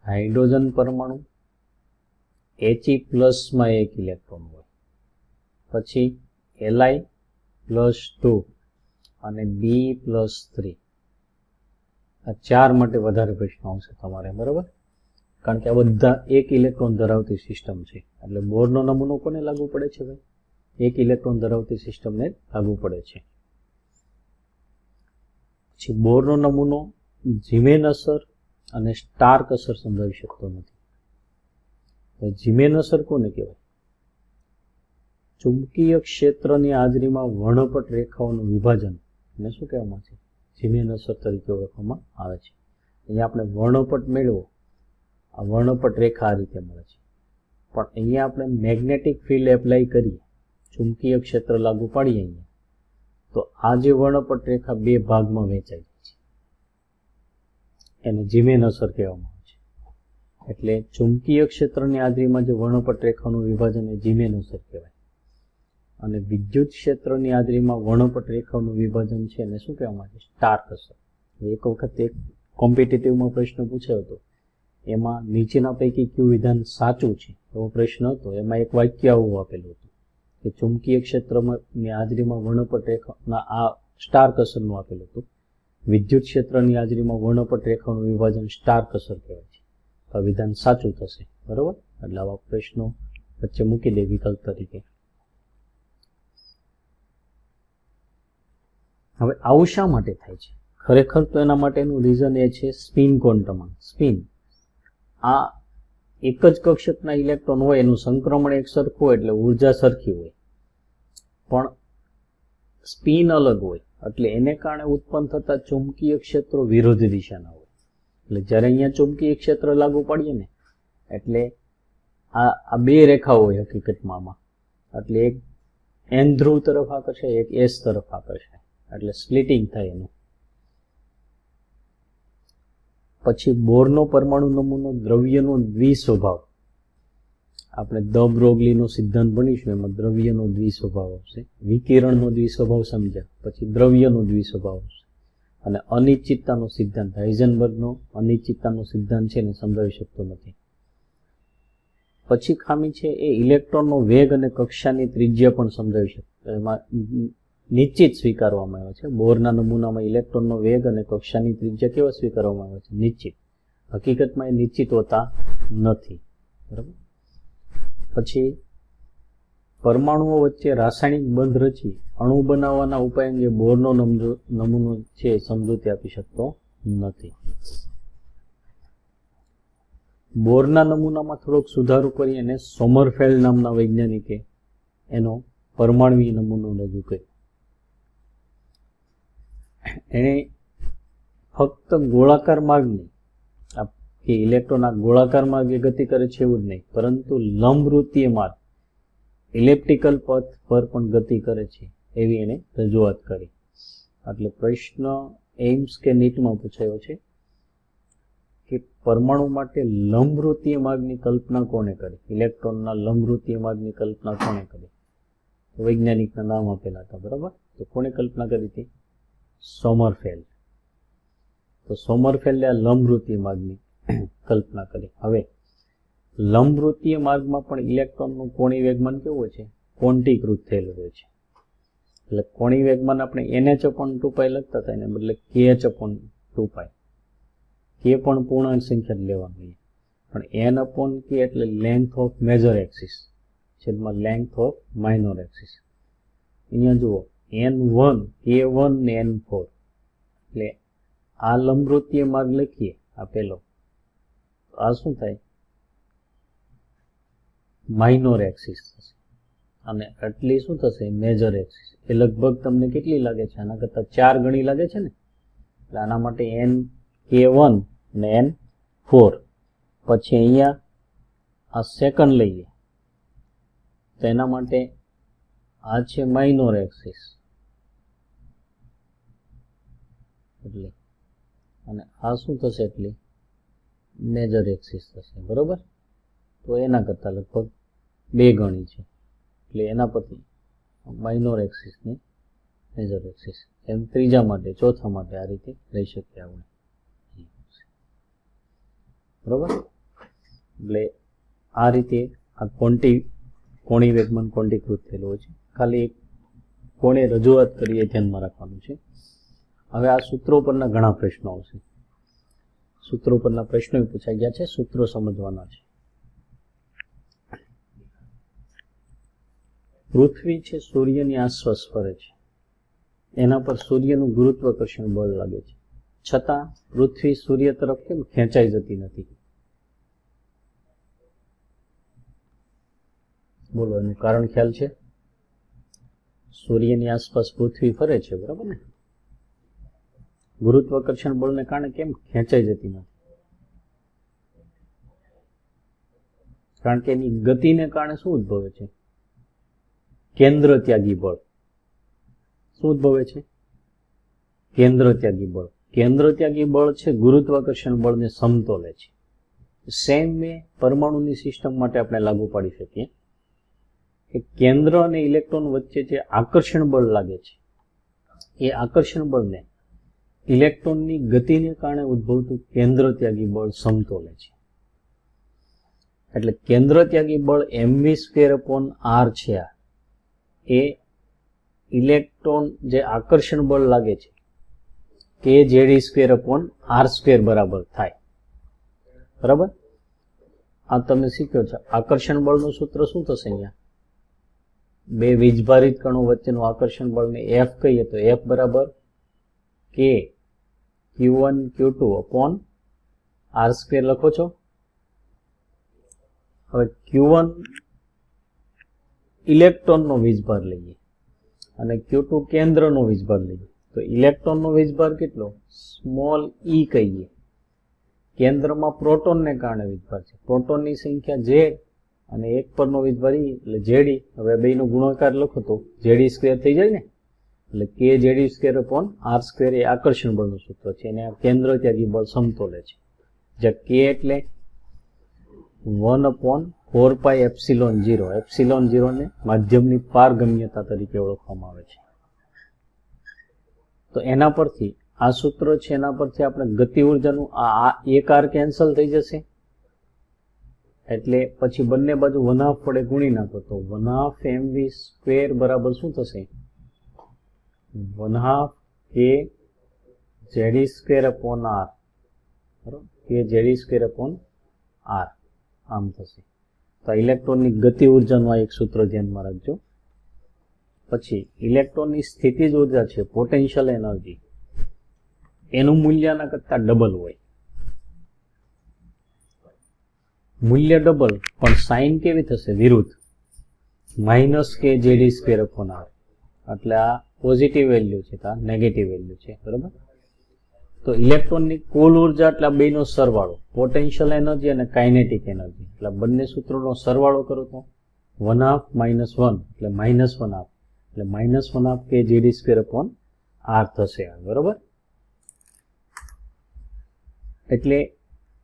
હાઇડ્રોજન પરમાણુ He+માં એક ઇલેક્ટ્રોન હોય, પછી Li+2 અને B+3, આ 4 માટે વધારે પ્રશ્નો આવશે તમારે, બરાબર. કારણ કે આ બધા એક ઇલેક્ટ્રોન ધરાવતી સિસ્ટમ છે. એટલે બોરનો નમૂનો કોને લાગુ પડે છે ભાઈ? એક ઇલેક્ટ્રોન ધરાવતી સિસ્ટમને લાગુ પડે છે. પછી બોરનો નમૂનો જીમેન અસર અને સ્ટાર્ક અસર સમજાવી શકતો નથી. જીમેન અસર કોને કહેવાય? ચુંબકીય ક્ષેત્રની હાજરીમાં વર્ણપટ રેખાઓનું વિભાજન એને શું કહેવામાં છે? જીમેન અસર તરીકે ઓળખવામાં આવે છે. અહીંયા આપણે વર્ણપટ મેળવો, આ વર્ણપટ રેખા આ રીતે મળે છે. પણ અહીંયા આપણે મેગ્નેટિક ફિલ્ડ એપ્લાય કરીએ, ચુંબકીય ક્ષેત્ર લાગુ પાડીએ અહીંયા, તો આ જે વર્ણપટ રેખા બે ભાગમાં વહેંચાઈ જાય છે, એને જીમેન અસર કહેવામાં આવે છે. એટલે ચુંબકીય ક્ષેત્રની હાજરીમાં જે વર્ણપટ રેખાનું વિભાજન એ જીમેન અસર કહેવાય. અને વિદ્યુત ક્ષેત્રની હાજરીમાં વર્ણપટ રેખાનું વિભાજન છે એને શું કહેવામાં આવે છે? સ્ટાર્ક અસર. એક વખત એક કોમ્પિટિટિવમાં પ્રશ્ન પૂછ્યો હતો, એમાં નીચેના પૈકી કયું વિધાન સાચું છે એવો પ્રશ્ન હતો. એમાં એક વાક્ય આવું આપેલું હતું કે ચુંબકીય ક્ષેત્રની હાજરીમાં વર્ણપટ રેખાના આ સ્ટાર્ક અસરનું આપેલું હતું. વિદ્યુત ક્ષેત્રની હાજરીમાં વર્ણપટ રેખાનું વિભાજન સ્ટાર્ક અસર કહેવાય છે. આ વિધાન સાચું થશે, બરાબર. એટલે આવા પ્રશ્નો વચ્ચે મૂકી દે વિકલ્પ તરીકે. હવે આવું શા માટે થાય છે? ખરેખર તો એના માટેનું રીઝન એ છે સ્પિન ક્વોન્ટમ. સ્પિન આ એક જ કક્ષકના ઇલેક્ટ્રોન હોય એનું સંક્રમણ એક સરખું હોય એટલે ઉર્જા સરખી હોય, પણ સ્પિન અલગ હોય એટલે એને કારણે ઉત્પન્ન થતા ચુંબકીય ક્ષેત્રો વિરોધી દિશાના હોય. એટલે જ્યારે અહીંયા ચુંબકીય ક્ષેત્ર લાગુ પાડીએ ને એટલે આ બે રેખાઓ હોય હકીકતમાં આમાં, એટલે એક એન ધ્રુવ તરફ આકર્ષે, એક એસ તરફ આકર્ષે, એટલે સ્પ્લિટિંગ થાય એનું. પછી બોરનો પરમાણુ નમૂનો દ્રવ્યનો દ્વિસ્વભાવ, આપણે દ બ્રોગલીનો સિદ્ધાંત ભણીશું એમાં દ્રવ્યનો દ્વિસ્વભાવ આવશે, વિકિરણનો દ્વિસ્વભાવ સમજ્યા પછી દ્રવ્યનો દ્વિસ્વભાવ આવશે, અને અનિશ્ચિતતાનો સિદ્ધાંત, હાઇઝનબર્ગનો અનિશ્ચિતતાનો સિદ્ધાંત છે ને સમજાવી શકતો નથી. પછી ખામી છે એ ઇલેક્ટ્રોનનો વેગ અને કક્ષાની ત્રિજ્યા પણ સમજાવી શકે, એમાં નિશ્ચિત સ્વીકારવામાં આવે છે. બોરના નમૂનામાં ઇલેક્ટ્રોનનો વેગ અને કક્ષાની ત્રિજ્યા કેવા સ્વીકારવામાં આવે છે? નિશ્ચિત. હકીકતમાં એ નિશ્ચિત હોતા નથી. બરાબર. પછી પરમાણુઓ વચ્ચે રાસાયણિક બંધ રચી અણુ બનાવવાના ઉપાય અંગે બોરનો નમૂનો છે સમજૂતી આપી શકતો નથી. બોરના નમૂનામાં થોડોક સુધારો કરી અને સોમરફેલ્ડ નામના વૈજ્ઞાનિકે એનો પરમાણુય નમૂનો રજૂ કર્યો. એણે ફક્ત ગોળાકાર માર્ગની કે ઇલેક્ટ્રોન આ ગોળાકાર માર્ગે ગતિ કરે છે એવું જ નહીં, પરંતુ લંબવૃત્તીય માર્ગ ઇલેપ્ટિકલ પથ પર પણ ગતિ કરે છે એવી એણે રજૂઆત કરી. એટલે પ્રશ્ન એઇમ્સ કે નીટમાં પૂછાયો છે કે પરમાણુ માટે લંબવૃત્તીય માર્ગની કલ્પના કોણે કરી? ઇલેક્ટ્રોનના લંબવૃત્તીય માર્ગની કલ્પના કોણે કરી? વૈજ્ઞાનિકના નામ આપેલા હતા. બરાબર. તો કોણે કલ્પના કરી હતી? સોમરફેલ્ડ. તો સોમરફેલ્ડે આ લંબવૃત્તીય માર્ગની કલ્પના કરી. હવે લંબવૃત્તીય માર્ગમાં પણ ઇલેક્ટ્રોનનું કોણીય વેગમાન કેવું છે? ક્વોન્ટીકૃત થયેલું હોય છે. એટલે કોણીય વેગમાન આપણે NH/2π લખતા હતા, એને બદલે KH/2π. કે પણ પૂર્ણાંક સંખ્યા જ લેવાની, પણ N/K એટલે લેન્થ ઓફ મેજર એક્સિસ છેદમાં લેન્થ ઓફ માઇનોર એક્સિસ. અહીંયા જુઓ N1, K1 ને N4, એટલે આ લંબવૃત્તીય માર્ગ લખીએ આ પેલો, આ શું થાય? માઇનોર એક્સિસ થશે. અને આટલી શું થશે? Major axis. એ લગભગ તમને કેટલી લાગે છે? આના કરતાં 4 ગણી લાગે છે ને. એટલે આના માટે K1 ને N4. પછી અહીંયા આ સેકન્ડ લઈએ તો એના માટે આ છે માઇનોર એક્સિસ, એટલે અને આ શું થશે? એટલી મેજર એક્સિસ થશે. બરોબર. તો એના કરતાં લગભગ 2 ગણી છે, એટલે એના પરથી માઇનોર એક્સિસ ને મેજર એક્સિસ એમ ત્રીજા માટે, ચોથા માટે આ રીતે લઈ શકીએ આપણે. બરોબર. એટલે આ રીતે આ કોણીય વેગમાન ક્વોન્ટીકૃત થયેલું હોય છે. ખાલી એક કોણે રજૂઆત કરી એ ધ્યાનમાં રાખવાનું છે. હવે આ સૂત્રો પરના ઘણા પ્રશ્નો આવશે. સૂત્રો પરના પ્રશ્નો પૂછાઈ ગયા છે, સૂત્રો સમજવાના છે. પૃથ્વી છે સૂર્યની આસપાસ ફરે છે, એના પર સૂર્યનું ગુરુત્વાકર્ષણ બળ લાગે છે, છતાં પૃથ્વી સૂર્ય તરફ કેમ ખેંચાઈ જતી નથી? બોલો, એનું કારણ ખ્યાલ છે? સૂર્યની આસપાસ પૃથ્વી ફરે છે, બરાબર ને? ગુરુત્વાકર્ષણ બળને કારણે કેમ ખેંચાઈ જતી નથી? કારણ કે એની ગતિને કારણે શું ઉદ્ભવે છે? કેન્દ્ર ત્યાગી બળ. શું ઉદ્ભવે છે? કેન્દ્ર ત્યાગી બળ. કેન્દ્ર ત્યાગી બળ છે ગુરુત્વાકર્ષણ બળને સમતોલે છે. સેમ વે પરમાણુની સિસ્ટમ માટે આપણે લાગુ પાડી શકીએ કે કેન્દ્ર અને ઇલેક્ટ્રોન વચ્ચે જે આકર્ષણ બળ લાગે છે એ આકર્ષણ બળને ઇલેક્ટ્રોનની ગતિને કારણે ઉદ્ભવતું કેન્દ્ર ત્યાગી બળ સમતોલે છે. એટલે કેન્દ્ર ત્યાગી બળ mv²/r છે. એ ઇલેક્ટ્રોન જે આકર્ષણ બળ લાગે છે kZe²/r² બરાબર થાય. બરાબર. આ તમે શીખ્યો છો. આકર્ષણ બળનું સૂત્ર શું થશે? અહીંયા બે વીજભારિત કણો વચ્ચેનું આકર્ષણ બળને F કહીએ તો F બરાબર K Q1 Q2/r² લખો છો. હવે Q1 ઇલેક્ટ્રોનનો વીજભાર લઈએ અને Q2 કેન્દ્રનો વીજભાર લઈએ તો ઇલેક્ટ્રોનનો વીજભાર કેટલો? સ્મોલ e કહીએ કેન્દ્રમાં પ્રોટોનને કારણે વીજભાર છે. પ્રોટોનની સંખ્યા Z અને એક પરનો વીજભાર E એટલે ZE. હવે બેનો ગુણાકાર લખો તો ZE² થઈ જાય ને, એટલે k ZE²/r² એ આકર્ષણ બળનું સૂત્ર છે, અને આ કેન્દ્ર ત્યાગી બળ સમતોલે છે, જ્યાં k એટલે 1/4πε0. ε0 ને માધ્યમની પારગમ્યતા તરીકે ઓળખવામાં આવે છે. તો એના પરથી આ સૂત્ર છે, એના પરથી આપણે ગતિ ઉર્જાનું આ એક r કેન્સલ થઈ જશે, એટલે પછી બંને બાજુ 1/2 વડે ગુણી નાખો તો 1/2mv² બરાબર શું થશે? 1/2 k ZE²/r, બરાબર, k ZE²/r આમ થશે. તો ઇલેક્ટ્રોનની ગતિ ઉર્જાનું આ એક સૂત્ર ધ્યાનમાં રાખજો. પછી ઇલેક્ટ્રોનની સ્થિતિજ ઉર્જા છે, પોટેન્શિયલ એનર્જી, એનું મૂલ્ય આના કરતા ડબલ હોય. મૂલ્ય ડબલ પણ સાઇન કેવી થશે? વિરુદ્ધ. -k ZE²/r, એટલે આ પોઝિટિવ વેલ્યુ છે, તો આ નેગેટિવ વેલ્યુ છે, બરાબર. તો ઇલેક્ટ્રોનની કુલ ઉર્જા એટલે આ બેનો સરવાળો, પોટેન્શિયલ એનર્જી અને કાઇનેટિક એનર્જી, એટલે બંને સૂત્રોનો સરવાળો કરો તો 1/2 - 1 એટલે -1/2, એટલે -1/2 k ZE²/r થશે, બરાબર. એટલે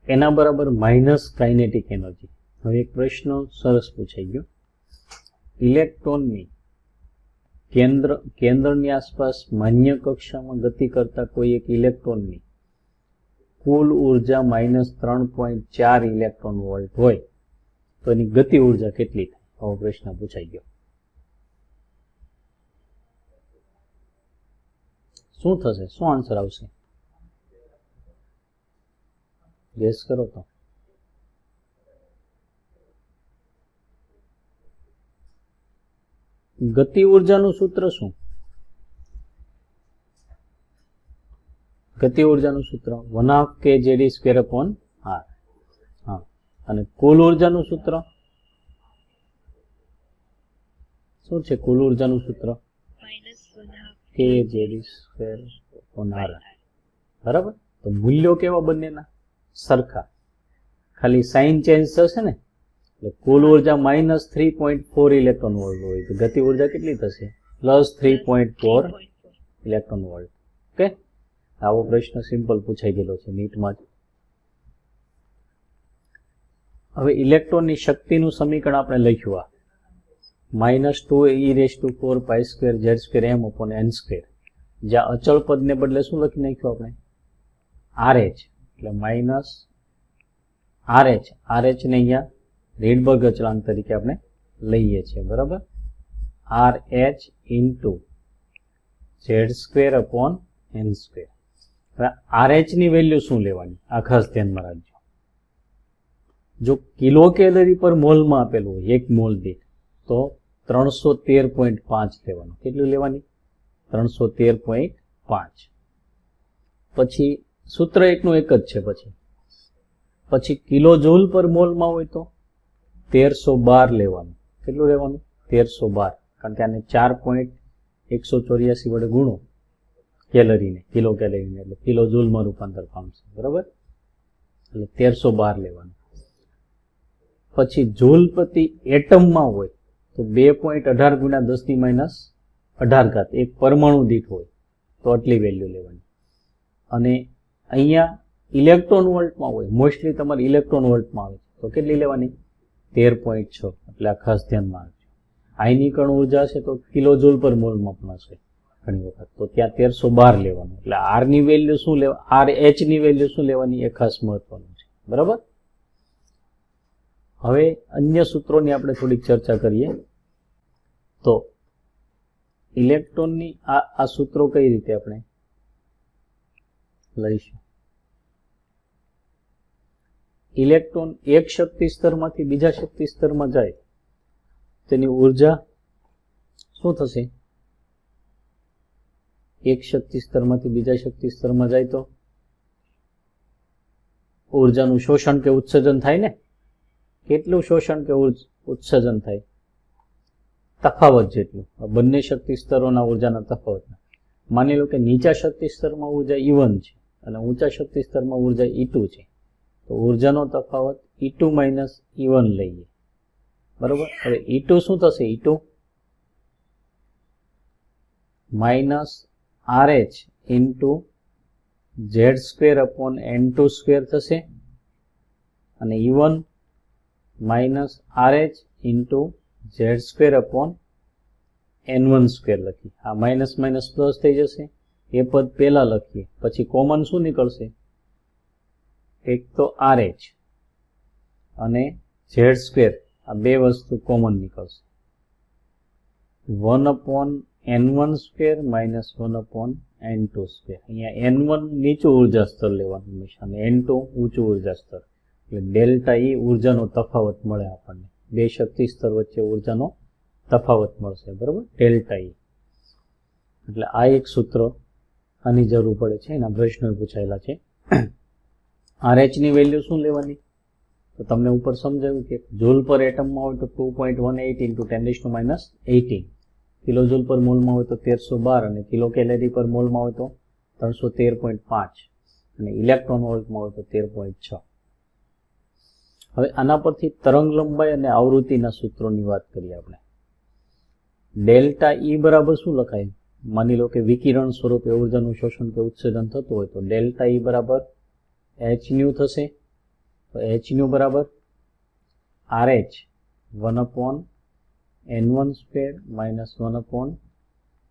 એના બરાબર માઇનસ કાઇનેટિક એનર્જી. હવે એક પ્રશ્ન સરસ પૂછાઈ ગયો. ઇલેક્ટ્રોનની કેન્દ્રની આસપાસ માન્ય કક્ષામાં ગતિ કરતા કોઈ એક ઇલેક્ટ્રોનની કુલ ઉર્જા -3.4 ઇલેક્ટ્રોન વોલ્ટ હોય તો એની ગતિ ઉર્જા કેટલી થાય? આવો પ્રશ્ન પૂછાઈ ગયો. શું થશે? શું આન્સર આવશે? ગેસ કરો તો. ગતિ ઉર્જાનું સૂત્ર શું? ગતિ ઉર્જાનું સૂત્ર 1/2 k ZE²/r. હા, અને કુલ ઉર્જાનું સૂત્ર શું છે? કુલ ઉર્જાનું સૂત્ર k ZE²/r, બરાબર. તો મૂલ્યો કેવા બંનેના? સરખા, ખાલી સાઇન ચેન્જ થશે ને. એટલે કુલ ઉર્જા -3.4 ઇલેક્ટ્રોન વોલ્ટ હોય તો ગતિ ઉર્જા કેટલી થશે? +3.4 ઇલેક્ટ્રોન વોલ્ટ. ઓકે, આવો પ્રશ્ન સિમ્પલ પૂછાઈ ગયેલો છે નીટમાં જ. હવે ઇલેક્ટ્રોનની શક્તિનું સમીકરણ આપણે લખ્યું આ -2e⁴π²z²m/n², જ્યાં અચળ પદને બદલે શું લખી નાખ્યું આપણે? RH, એટલે -RH ને અહીંયા રીડબર્ગ અચળાંક તરીકે આપણે લઈએ છીએ, બરાબર. RH into Z²/n². હવે RH ની વેલ્યુ શું લેવાની? આ ખાસ ધ્યાનમાં રાખજો. જો કિલો કેલરી પર મોલમાં આપેલું હોય 1 મોલ દીઠ તો 313.5 લેવાનું. કેટલું લેવાની? 313.5. પછી સૂત્ર એકનું એક જ છે. પછી કિલો જૂલ પર મોલમાં હોય તો 1312 લેવાનું. કેટલું લેવાનું? 1312, કારણ કે આને 4.184 વડે ગુણો કેલરીને, કિલો કેલરીને, એટલે કિલો જૂલમાં રૂપાંતર પામશે, બરાબર. એટલે 1312 લેવાનું. પછી જૂલ પ્રતિ એટમમાં હોય તો 2.18 × 10⁻18 એક પરમાણુ દીઠ હોય તો આટલી વેલ્યુ લેવાની. અને અહીંયા ઇલેક્ટ્રોન વોલ્ટમાં હોય, મોસ્ટલી તમારે ઇલેક્ટ્રોન વોલ્ટમાં આવે તો કેટલી લેવાની? 13.6. એટલે આ ખાસ ધ્યાનમાં રાખજો. આયનીકરણ ઉર્જા છે તો કિલો જૂલ પર મોલમાં પણ હશે ઘણી વખત, તો ત્યાં 1312 લેવાનું. એટલે આર ની વેલ્યુ શું લેવા, RH ની વેલ્યુ શું લેવાની એ ખાસ મહત્વનું છે, બરાબર. હવે અન્ય સૂત્રોની આપણે થોડીક ચર્ચા કરીએ. તો ઇલેક્ટ્રોનની આ સૂત્રો કઈ રીતે આપણે લઈશું? ઇલેક્ટ્રોન એક શક્તિ સ્તરમાંથી બીજા શક્તિ સ્તરમાં જાય તેની ઉર્જા શું થશે? એક શક્તિ સ્તરમાંથી બીજા શક્તિ સ્તરમાં જાય તો ઉર્જાનું શોષણ કે ઉત્સર્જન થાય ને. કેટલું શોષણ કે ઉત્સર્જન થાય? તફાવત જેટલું. બંને શક્તિ સ્તરોના ઉર્જાના તફાવત. માની લો કે નીચા શક્તિ સ્તરમાં ઉર્જા E1 છે અને ઊંચા શક્તિ સ્તરમાં ઉર્જા E2 છે, તો ઉર્જાનો તફાવત E2 માઇનસ E1 લઈએ, બરોબર. હવે E2 શું થશે? E2 minus RH into Z² upon N2 square થશે, અને E1 minus RH into Z² upon N1 square લખીએ. આ માઇનસ માઇનસ પ્લસ થઈ જશે, એ પદ પહેલા લખીએ, પછી કોમન શું નીકળશે? એક તો RH અને Z², આ બે વસ્તુ કોમન નીકળશે. 1 upon N1 square minus 1 upon N2 square. અહીંયા N1 નીચું ઉર્જા સ્તર લેવાનું હંમેશા, અને N2 ઊંચું ઉર્જા સ્તર, એટલે ડેલ્ટા E ઉર્જાનો તફાવત મળે આપણને. બે શક્તિ સ્તર વચ્ચે ઉર્જાનો તફાવત મળશે, બરોબર, ડેલ્ટા E. એટલે આ એક સૂત્ર આની જરૂર પડે છે, એના પ્રશ્નો પૂછાયેલા છે. RH ની વેલ્યુ શું લેવાની? તો તમને ઉપર સમજાવ્યું કે જૂલ પર એટમમાં હોય તો 2.18 ઇન્ટુ 10⁻18, કિલો જૂલ પર મોલમાં હોય તો 1312, અને કિલો કેલેરી પર મોલમાં હોય તો 313.5, અને ઇલેક્ટ્રોન વોલ્ટમાં હોય તો 13.6. હવે આના પરથી તરંગ લંબાઈ અને આવૃત્તિના સૂત્રોની વાત કરીએ આપણે. ડેલ્ટા E બરાબર શું લખાય? માની લો કે વિકિરણ સ્વરૂપે ઉર્જાનું શોષણ કે ઉત્સર્જન થતું હોય તો ડેલ્ટા E બરાબર hν થશે. તો hν બરાબર RH 1 upon N1 square minus 1 upon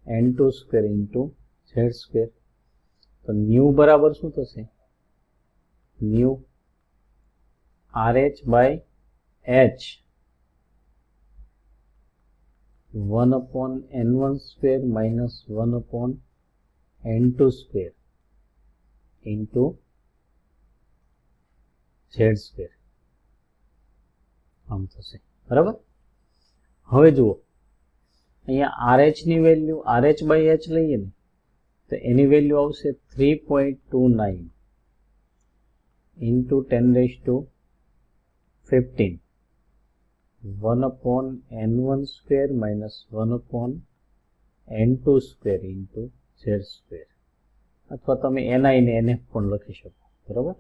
N2 square into Z². તો ન્યુ બરાબર શું થશે? Nu RH by H 1 upon N1 square minus 1 upon N2 square into Z square. આમ થશે, બરાબર. હવે જુઓ, અહીંયા RH ની વેલ્યુ RH બાય H લઈએ ને તો એની વેલ્યુ આવશે 3.29 into 10⁻15, 1 upon N1 square minus 1 upon N2 square into Z square, અથવા તમે NI ને NF પણ લખી શકો, બરાબર,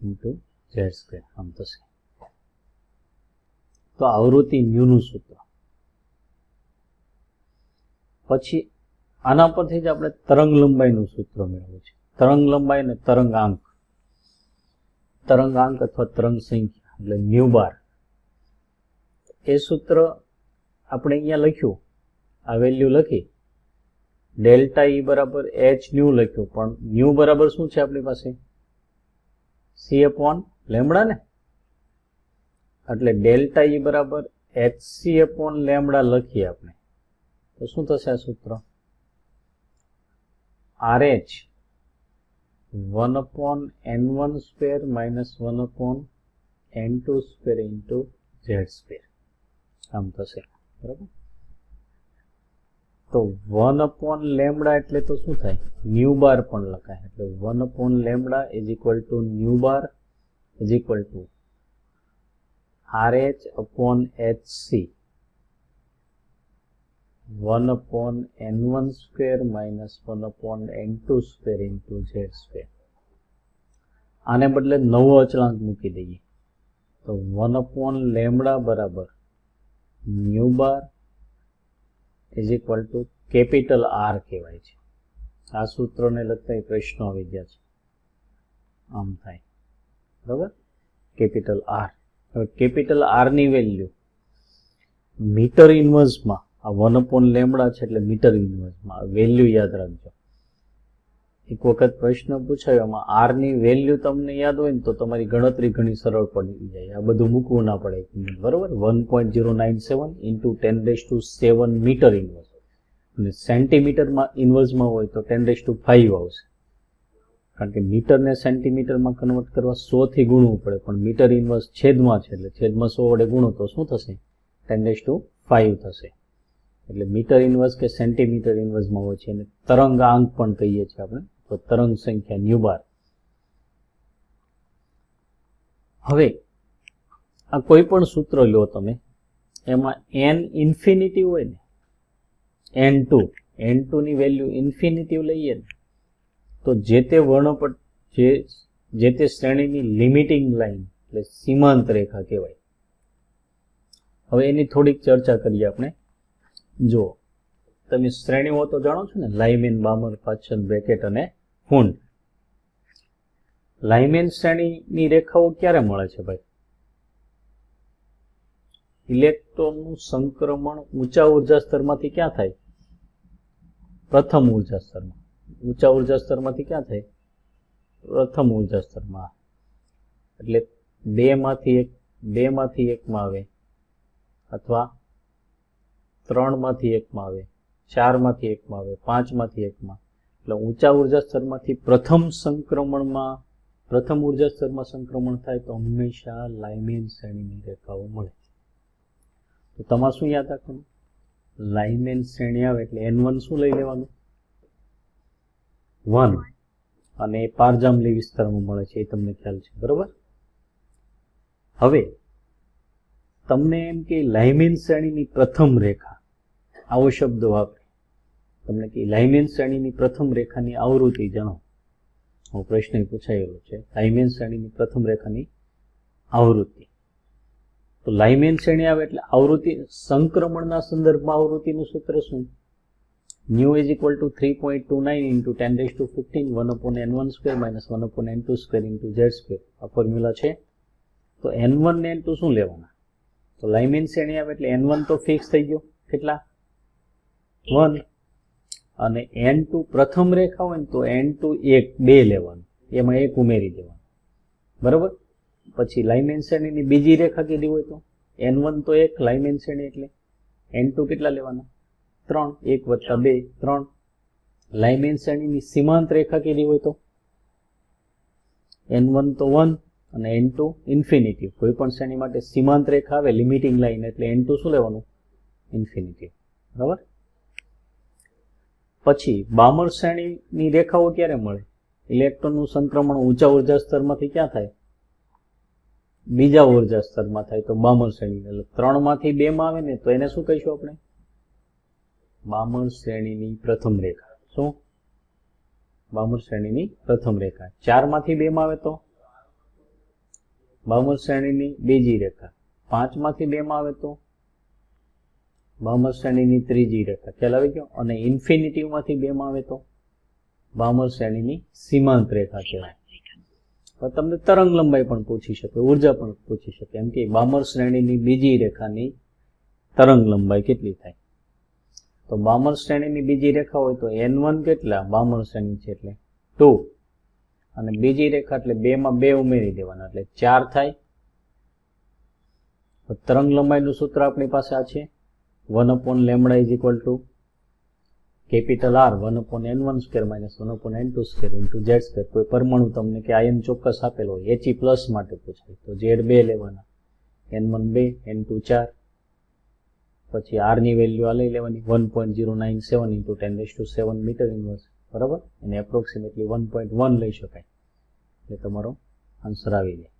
into Z square. આમ થશે. તો આવૃત્તિ ન્યુનું સૂત્ર. પછી આના પરથી જ આપણે તરંગ લંબાઈનું સૂત્ર મેળવ્યું છે. તરંગ લંબાઈ અને તરંગાંક અથવા તરંગ સંખ્યા એટલે ન્યુ બાર. એ સૂત્ર આપણે અહીંયા લખ્યું, આ વેલ્યુ લખી, ડેલ્ટા E બરાબર h ન્યુ લખ્યું, પણ ન્યુ બરાબર શું છે આપણી પાસે? C અપોન લેમ્બડા ને, એટલે ડેલ્ટા E બરાબર hc અપોન લેમ્બડા લખીએ આપણે તો શું થશે આ સૂત્ર? RH 1 upon N1 square minus 1 upon N2 square into Z square. આમ થશે, બરાબર. તો 1 upon લેમ્બડા એટલે તો શું થાય? ન્યુ બાર પણ લખાય, એટલે 1 upon lambda is equal to new bar is equal to RH upon HC 1 upon N1 square minus 1 upon N2 square into Z square. આને બદલે નવો અચળાંક મૂકી દઈએ તો 1 upon લેમ્બડા બરાબર new bar is equal to capital R કહેવાય છે. આ સૂત્રને લગતા પ્રશ્નો આવી ગયા છે. આમ થાય, બરાબર, કેપિટલ R. હવે કેપિટલ R ની વેલ્યુ મીટર ઇન્વર્સમાં, આ 1 upon લેમ્બડા છે એટલે મીટર ઇન્વર્સમાં વેલ્યુ યાદ રાખજો. એક વખત પ્રશ્ન પૂછાયો, એમાં R ની વેલ્યુ તમને યાદ હોય ને તો તમારી ગણતરી ઘણી સરળ પડી જાય. આ બધું મૂકવું ના પડે, બરાબર. 1.097 ઇન્ટુ 10⁻7 મીટર ઇન્વર્સ, અને સેન્ટીમીટરમાં ઇન્વર્સમાં હોય તો 10⁵ આવશે, કારણ કે મીટરને સેન્ટીમીટરમાં કન્વર્ટ કરવા 100 થી ગુણવું પડે, પણ મીટર ઇન્વર્સ છેદમાં છે એટલે છેદમાં 100 વડે ગુણો તો શું થશે? 10⁵ થશે. એટલે મીટર ઇન્વર્સ કે સેન્ટીમીટર ઇન્વર્સમાં હોય છે, અને તરંગાંક પણ કહીએ છીએ આપણે, તો તરંગ સંખ્યા ન્યુ બાર. હવે આ કોઈ પણ સૂત્ર લો તમે, એમાં n ઇન્ફિનિટી હોય ને, n2 ની વેલ્યુ ઇન્ફિનિટી લઈએ ને તો જે તે વર્ણપટ, જે જે તે શ્રેણીની લિમિટિંગ લાઈન એટલે સીમાંત રેખા કહેવાય. હવે એની થોડીક ચર્ચા કરીએ આપણે. જો તમે શ્રેણીઓ તો જાણો છો ને, લાઇમેન, બામર, પાછળ બ્રેકેટ અને ફૂંડ. લાઇમેન શ્રેણીની રેખાઓ ક્યારે મળે છે ભાઈ? ઇલેક્ટ્રોનનું સંક્રમણ ઊંચા ઉર્જા સ્તરમાંથી ક્યાં થાય? પ્રથમ ઉર્જા સ્તરમાં. ઊંચા ઉર્જા સ્તરમાંથી ક્યાં થાય? પ્રથમ ઉર્જા સ્તરમાં. એટલે બે માંથી એકમાં આવે, અથવા 3 માંથી એકમાં આવે, 4 માંથી એકમાં આવે, 5 માંથી એકમાં. એટલે ઊંચા ઉર્જા સ્તરમાંથી પ્રથમ ઉર્જા સ્તરમાં સંક્રમણ થાય તો હંમેશા લાઇમેન શ્રેણીની રેખાઓ મળે. તો તમારે શું યાદ રાખવાનું? લાઇમેન શ્રેણી આવે એટલે N1 શું લઈ લેવાનું? 1. અને એ પારજાંબલી વિસ્તારમાં મળે છે, એ તમને ખ્યાલ છે, બરોબર? હવે તમને એમ કે લાઇમેન શ્રેણીની પ્રથમ રેખા, આવો શબ્દ વાપરે. તમને કે લાઇમેન શ્રેણીની પ્રથમ રેખાની આવૃત્તિ જણાવો. પ્રશ્ન પૂછાયેલો છે, લાઇમેન શ્રેણીની પ્રથમ રેખાની આવૃત્તિ. તો લાઇમેન શ્રેણી આવે એટલે આવૃત્તિ, સંક્રમણના સંદર્ભમાં આવૃત્તિનું સૂત્ર શું? New is equal to 3.29 into 10⁻15 1/n1² - 1/n2² into z². આ ફોર્મ્યુલા છે. તો n1 ને n2 શું લેવાના? તો લાઇમેન શ્રેણી આવે એટલે n1 તો ફિક્સ થઈ ગયો, કેટલા? 1. અને n2 પ્રથમ રેખા હોય ને તો n2 2 લેવાનું, એમાં 1 ઉમેરી દેવાનું, બરોબર? પછી લાઇમેન શ્રેણીની બીજી રેખા કીધી હોય તો n1 તો 1 લાઇમેન શ્રેણી એટલે n2 કેટલા લેવાના? 3. 1 + 2 3. લાઇમેન શ્રેણીની સીમાંત રેખા કીધી હોય તો n1 તો 1 અને n2 ઇન્ફિનિટી. કોઈ પણ શ્રેણી માટે સીમાંત રેખા આવે, લિમિટિંગ લાઈન, એટલે n2 શું લેવાનું? ઇન્ફિનિટી, બરાબર? પછી બામર શ્રેણીની રેખાઓ ક્યારે મળે? ઇલેક્ટ્રોનનું સંક્રમણ ઊંચા ઉર્જા સ્તરમાંથી ક્યાં થાય? બીજા ઉર્જા સ્તરમાં થાય તો બામર શ્રેણી. એટલે 3 માંથી 2 માં આવે ને તો એને શું કહીશું આપણે? બામર શ્રેણીની પ્રથમ રેખા. શું? બામર શ્રેણીની પ્રથમ રેખા. 4 માંથી 2 માં આવે તો બામર શ્રેણીની બીજી રેખા. 5 માંથી 2 માં આવે તો બામર શ્રેણીની ત્રીજી રેખા. ખ્યાલ આવી ગયો? અને ઇન્ફિનિટી માંથી 2 માં આવે તો બામર શ્રેણીની સીમાંત રેખા કહેવાય. તમને તરંગ લંબાઈ પણ પૂછી શકે, ઉર્જા પણ પૂછી શકે. એમ કે બામર શ્રેણીની બીજી રેખાની તરંગ લંબાઈ કેટલી થાય? તો બામર શ્રેણીની બીજી રેખા હોય તો n1 કેટલા? બામર શ્રેણી છે એટલે 2. અને બીજી રેખા એટલે 2 માં 2 ઉમેરી દેવાના એટલે 4 થાય. તરંગ લંબાઈનું સૂત્ર આપણી પાસે આ છે, 1/λ = capital R 1/n1² - 1/n2² into z². કોઈ પરમાણુ તમને કે આયન ચોક્કસ આપેલો હોય, He+ માટે પૂછાય તો Z2 લેવાના, n1 2, n2 4. પછી R ની વેલ્યુ આ લઈ લેવાની 1.097 into 10⁻7 મીટર ઇન્વર્સ, બરાબર? અને એપ્રોક્સિમેટલી 1.1 લઈ શકાય. એટલે તમારો આન્સર આવી જાય.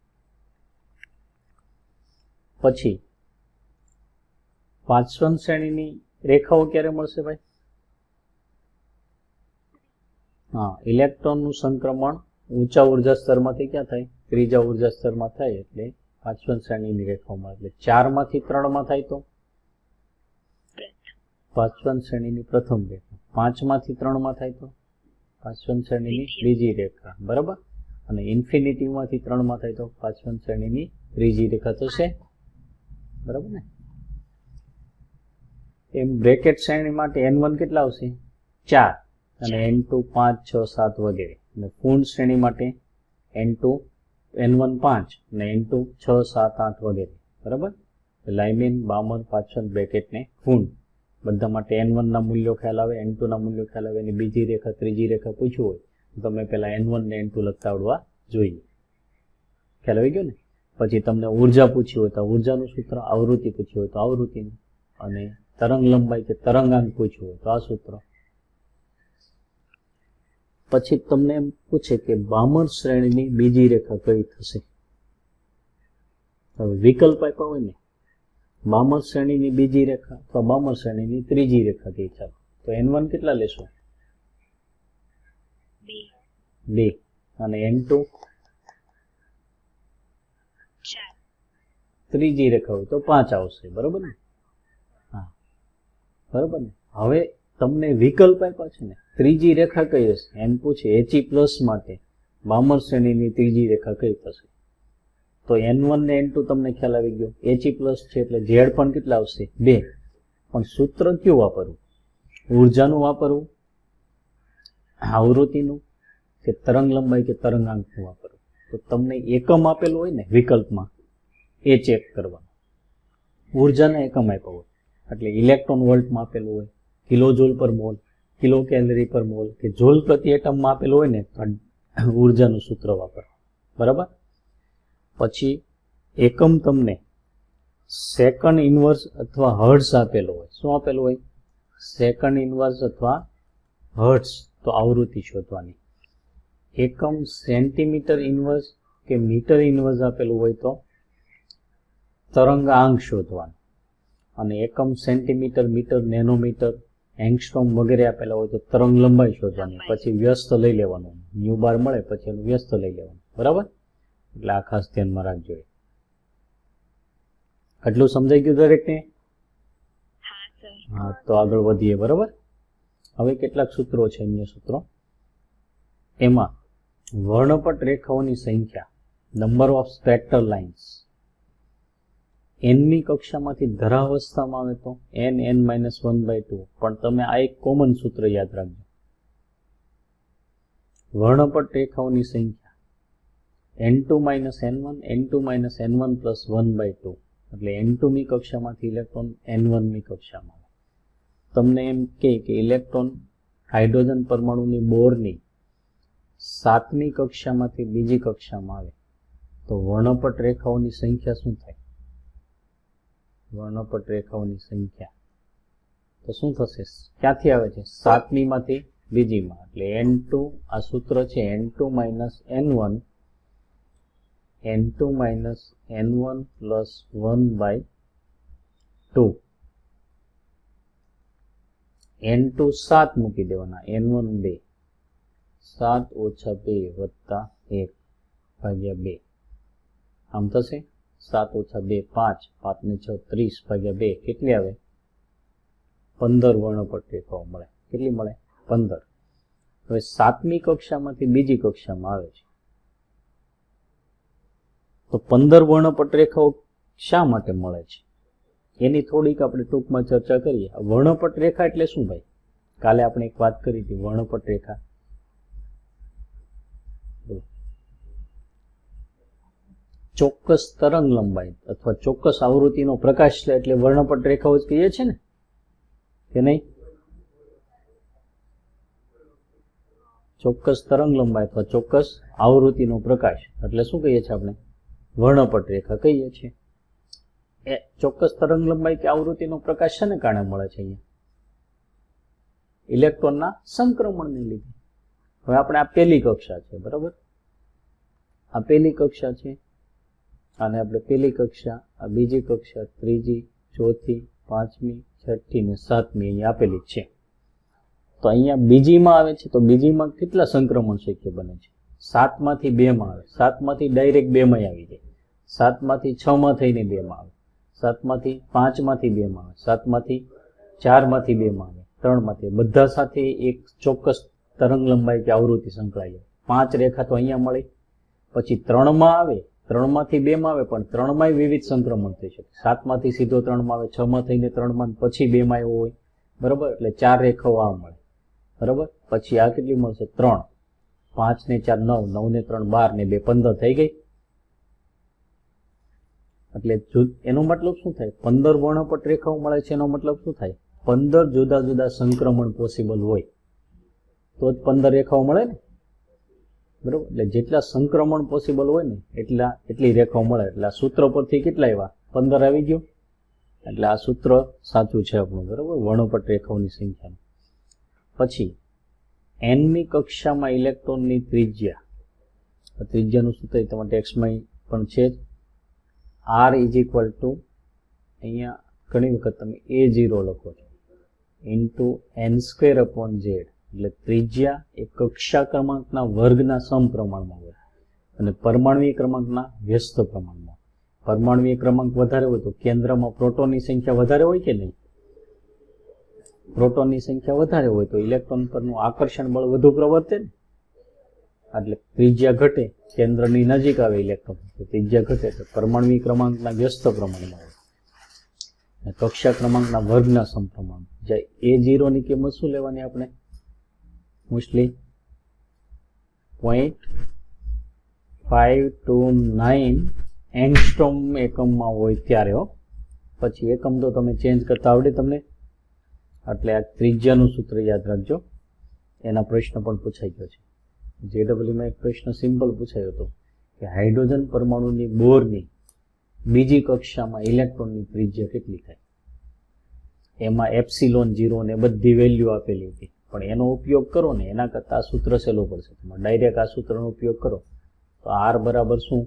પછી 5 શ્રેણીની રેખાઓ ક્યારે મળશે ભાઈ? હા, ઇલેક્ટ્રોનનું સંક્રમણ ઊંચા ઉર્જા સ્તરમાંથી ક્યાં થાય? ત્રીજા ઉર્જા સ્તરમાં થાય એટલે 5 શ્રેણીની રેખાઓ મળે. એટલે 4 માંથી 3 માં થાય તો 5 શ્રેણીની પ્રથમ રેખા. 5 માંથી 3 માં થાય તો 5 શ્રેણીની બીજી રેખા, બરાબર? અને ઇન્ફિનિટી માંથી 3 માં થાય તો 5 શ્રેણીની ત્રીજી રેખા થશે, બરાબર ને? એમ બ્રેકેટ શ્રેણી માટે n1 કેટલા આવશે? 4 અને n2 5, 6, 7 વગેરે. અને પૂર્ણ શ્રેણી માટે n1 5 અને n2 6, 7, 8 વગેરે, બરાબર? લાઇમેન, બામર, પાછળ બ્રેકેટ ને પૂર્ણ બધા માટે n1 ના મૂલ્યો ખ્યાલ આવે, n2 ના મૂલ્યો ખ્યાલ આવે, અને બીજી રેખા ત્રીજી રેખા પૂછ્યું હોય તો તમે પહેલા n1 ને n2 લખતા આવડવા જોઈએ. ખ્યાલ આવી ગયો ને? પછી તમને ઉર્જા પૂછી હોય તો ઉર્જાનું સૂત્ર, આવૃત્તિ પૂછી હોય તો આવૃત્તિનું, અને તરંગ લંબાઈ કે તરંગાંક પૂછ્યું હોય તો આ સૂત્ર. પછી તમને એમ પૂછે કે બામર શ્રેણીની બીજી રેખા કઈ થશે? હવે વિકલ્પ આપ્યા હોય ને, બામર શ્રેણીની બીજી રેખા અથવા બામર શ્રેણીની ત્રીજી રેખા કઈ? ચાલો તો n1 કેટલા લેશો? 2 અને n2 ત્રીજી રેખા હોય તો 5 આવશે, બરોબર ને? હા, બરોબર ને? હવે તમને વિકલ્પ આપ્યા છે ને, ત્રીજી રેખા કઈ હશે એમ પૂછે. He પ્લસ માટે વામર શ્રેણીની ત્રીજી રેખા કઈ થશે? તો n1 ને n2 તમને ખ્યાલ આવી ગયો. He પ્લસ છે એટલે z પણ કેટલા આવશે? 2. પણ સૂત્ર કયું વાપરવું? ઉર્જાનું વાપરવું, આવૃત્તિનું, કે તરંગ લંબાઈ કે તરંગાંકનું વાપરવું? તો તમને એકમ આપેલું હોય ને વિકલ્પમાં, એ ચેક કરવાનું. ઉર્જાના એકમ આપ્યા હોય એટલે ઇલેક્ટ્રોન વોલ્ટમાં આપેલું હોય, કિલો જૂલ પર મોલ, કિલો કેલરી પર મોલ કે જૂલ પ્રતિ એટમમાં આપેલું હોય ને તો ઉર્જાનું સૂત્ર વાપરવું, બરાબર? પછી એકમ તમને સેકન્ડ ઇન્વર્સ અથવા હર્ટ્ઝ આપેલો હોય. શું આપેલું હોય? સેકન્ડ ઇન્વર્સ અથવા હર્ટ્ઝ. તો આવૃત્તિ શોધવાની. એકમ સેન્ટીમીટર ઇન્વર્સ કે મીટર ઇન્વર્સ આપેલું હોય તો તરંગાંક શોધવાનું. અને એકમ સેન્ટીમીટર, મીટર, નેનોમીટર, એંગસ્ટ્રોમ વગેરે આપેલા હોય તો તરંગ લંબાઈ શોધવાની. પછી વ્યસ્ત લઈ લેવાનું, ન્યુ બાર મળે પછી એનું વ્યસ્ત લઈ લેવાનું, બરાબર? એટલે આ ખાસ ધ્યાનમાં રાખજો. આટલું સમજાઈ ગયું દરેકને? હા, તો આગળ વધીએ, બરાબર? હવે કેટલાક સૂત્રો છે, અન્ય સૂત્રો. એમાં વર્ણપટ રેખાઓની સંખ્યા, નંબર ઓફ સ્પેક્ટ્રલ લાઇન્સ, nમી કક્ષામાંથી ધરાવસ્થામાં આવે તો n(n-1/2). પણ તમે આ એક કોમન સૂત્ર યાદ રાખજો. વર્ણપટ રેખાઓની સંખ્યા n2-n1, n2-n1 + 1/2. એટલે n2મી કક્ષામાંથી ઇલેક્ટ્રોન n1મી કક્ષામાં આવે. તમને એમ કે ઇલેક્ટ્રોન હાઇડ્રોજન પરમાણુની બોરની 7મી કક્ષામાંથી બીજી કક્ષામાં આવે તો વર્ણપટ રેખાઓની સંખ્યા શું થાય? વર્ણપટ રેખાઓની સંખ્યા તો શું થશે? ક્યાંથી આવે છે? 7મી માંથી બીજીમાં. એટલે n2, આ સૂત્ર છે n2-n1, n2-n1 + 1/2. n2 7 મૂકી દેવાના, n1 2. 7 - 2 + 1/2. આમ થશે 7 - 2 5, 5 ને 6 30/2. કેટલી આવે? 15 વર્ણપટ રેખાઓ મળે. કેટલી મળે? 15. હવે 7મી કક્ષામાંથી બીજી કક્ષામાં આવે છે તો 15 વર્ણપટ રેખાઓ શા માટે મળે છે એની થોડીક આપણે ટૂંકમાં ચર્ચા કરીએ. વર્ણપટ રેખા એટલે શું ભાઈ? કાલે આપણે એક વાત કરી હતી. વર્ણપટ રેખા ચોક્કસ તરંગ લંબાઈ અથવા ચોક્કસ આવૃત્તિનો પ્રકાશ લે એટલે વર્ણપટ રેખાઓ જ કહીએ છીએ ને, કે નહીં? ચોક્કસ તરંગ લંબાઈ અથવા ચોક્કસ આવૃત્તિનો પ્રકાશ એટલે શું કહીએ છીએ આપણે? વર્ણપટ રેખા કહીએ છીએ. એ ચોક્કસ તરંગ લંબાઈ કે આવૃત્તિનો પ્રકાશ શેને કારણે મળે છે? અહીંયા ઇલેક્ટ્રોનના સંક્રમણને લીધે. હવે આપણે આ પહેલી કક્ષા છે, બરાબર? આ પહેલી કક્ષા છે અને આપણે પહેલી કક્ષા, આ બીજી કક્ષા, ત્રીજી, ચોથી, પાંચમી, છઠ્ઠી ને સાતમી અહીંયા આપેલી છે. તો અહીંયા બીજીમાં આવે છે તો બીજીમાં કેટલા સંક્રમણ શક્ય બને છે? 7માંથી 2માં આવે. 7માંથી ડાયરેક્ટ 2માં આવી જાય. 7માંથી 6માં થઈને 2માં આવે. 7માંથી 5માંથી 2માં આવે. 7માંથી 4માંથી 2માં આવે. 3માંથી. બધા સાથે એક ચોક્કસ તરંગ લંબાઈ કે આવૃત્તિ સંકળાય. 5 રેખા તો અહીંયા મળે. પછી 3માં આવે, 3માંથી 2માં આવે, પણ 3માંય વિવિધ સંક્રમણ થઈ શકે. 7માંથી સીધો 3માં આવે, 6માં થઈને 3માં, પછી 2માં એવો હોય, બરાબર? એટલે 4 રેખાઓ આ મળે, બરાબર? પછી આ કેટલી મળશે? 3. 5 ને 4 9, 9 ને 3 12 ને 2 15 થઈ ગઈ. એટલે એનો મતલબ શું થાય? 15 વર્ણપટ રેખાઓ મળે છે. એનો મતલબ શું થાય? 15 જુદા જુદા સંક્રમણ પોસિબલ હોય તો જ 15 રેખાઓ મળે ને, બરોબર? એટલે જેટલા સંક્રમણ પોસિબલ હોય ને એટલી રેખાઓ મળે. એટલે આ સૂત્ર પરથી કેટલા આવ્યા? 15 આવી ગયો. એટલે આ સૂત્ર સાચું છે આપણું, બરોબર? વર્ણપટ રેખાઓની સંખ્યા. પછી nમી કક્ષામાં ઇલેક્ટ્રોનની ત્રિજ્યા, ત્રિજ્યાનું સૂત્ર તમારા ટેક્સ્ટમાં પણ છે જ. R = અહીંયા ઘણી વખત તમે A0 લખો છો *n²/z. એટલે ત્રિજ્યા એ કક્ષા ક્રમાંકના વર્ગના સમપ્રમાણમાં હોય અને પરમાણ્વીય ક્રમાંકના વ્યસ્ત પ્રમાણમાં. પરમાણુય ક્રમાંક વધારે હોય તો કેન્દ્રમાં પ્રોટોનની સંખ્યા વધારે હોય કે નહીં? પ્રોટોનની સંખ્યા વધારે હોય તો ઇલેક્ટ્રોન પરનું આકર્ષણ બળ વધુ પ્રવર્તે ને, એટલે ત્રિજ્યા ઘટે, કેન્દ્રની નજીક આવે ઇલેક્ટ્રોન તો ત્રિજ્યા ઘટે, તો પરમાણુય ક્રમાંકના વ્યસ્ત પ્રમાણમાં હોય અને કક્ષા ક્રમાંકના વર્ગના સમપ્રમાણ. જ્યાં A0 ની કિંમત શું લેવાની આપણે? મોસ્ટલી 0.529 એંગસ્ટ્રોમ એકમમાં હોય ત્યારે હો. પછી એકમ તો તમે ચેન્જ કરતા આવડે તમને, એટલે આ ત્રિજ્યાનું સૂત્ર યાદ રાખજો. એના પ્રશ્ન પણ પૂછાઈ ગયો છે. JEEમાં એક પ્રશ્ન સિમ્પલ પૂછાયો હતો કે હાઇડ્રોજન પરમાણુની બોરની બીજી કક્ષામાં ઇલેક્ટ્રોનની ત્રિજ્યા કેટલી થાય? એમાં એપ્સિલોન 0 ને બધી વેલ્યુ આપેલી હતી, પણ એનો ઉપયોગ કરો ને એના કરતાં આ સૂત્ર સહેલું પડશે. તમે ડાયરેક્ટ આ સૂત્રનો ઉપયોગ કરો તો R બરાબર શું?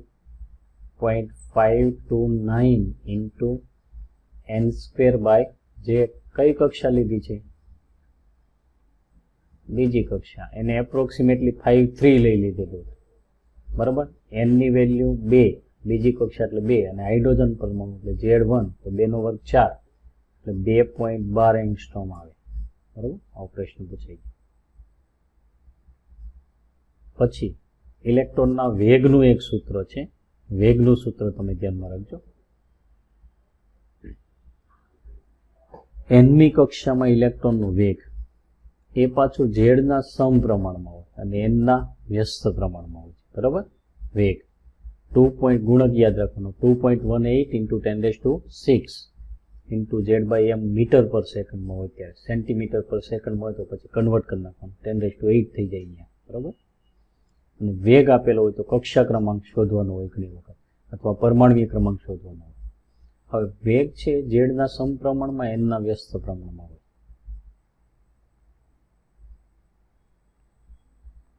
0.529 ઇન્ટુ n² બાય જે કઈ કક્ષા લીધી છે? બીજી કક્ષા. એને એપ્રોક્સિમેટલી 53 લઈ લીધેલું, બરાબર. n ની વેલ્યુ 2, બીજી કક્ષા એટલે 2, અને હાઇડ્રોજન પરમાણુ એટલે Z1 તો 2 નો વર્ગ 4 એટલે 2.12 એંગસ્ટ્રોમ આવે, બરાબર. આ પ્રશ્ન પૂછાય. પછી ઇલેક્ટ્રોનના વેગનું એક સૂત્ર છે. વેગનું સૂત્ર તમે ધ્યાનમાં રાખજો. nમી કક્ષામાં ઇલેક્ટ્રોનનું વેગ એ પાછું ઝેડના સમપ્રમાણમાં હોય અને એનના વ્યસ્ત પ્રમાણમાં હોય, બરાબર. વેગ 2 ગુણક યાદ રાખવાનો, 2.18 ઇન્ટુ 10⁶ ઇન્ટુ Z/m મીટર પર સેકન્ડમાં હોય ત્યારે, સેન્ટીમીટર પર સેકન્ડમાં હોય તો પછી કન્વર્ટ કરી નાખવાનું, 10⁸ થઈ જાય અહીંયા, બરાબર. અને વેગ આપેલો હોય તો કક્ષા ક્રમાંક શોધવાનો હોય ઘણી વખત, અથવા પરમાણુય ક્રમાંક શોધવાનો હોય. હવે વેગ છે ઝેડના સમપ્રમાણમાં, એનના વ્યસ્ત પ્રમાણમાં હોય.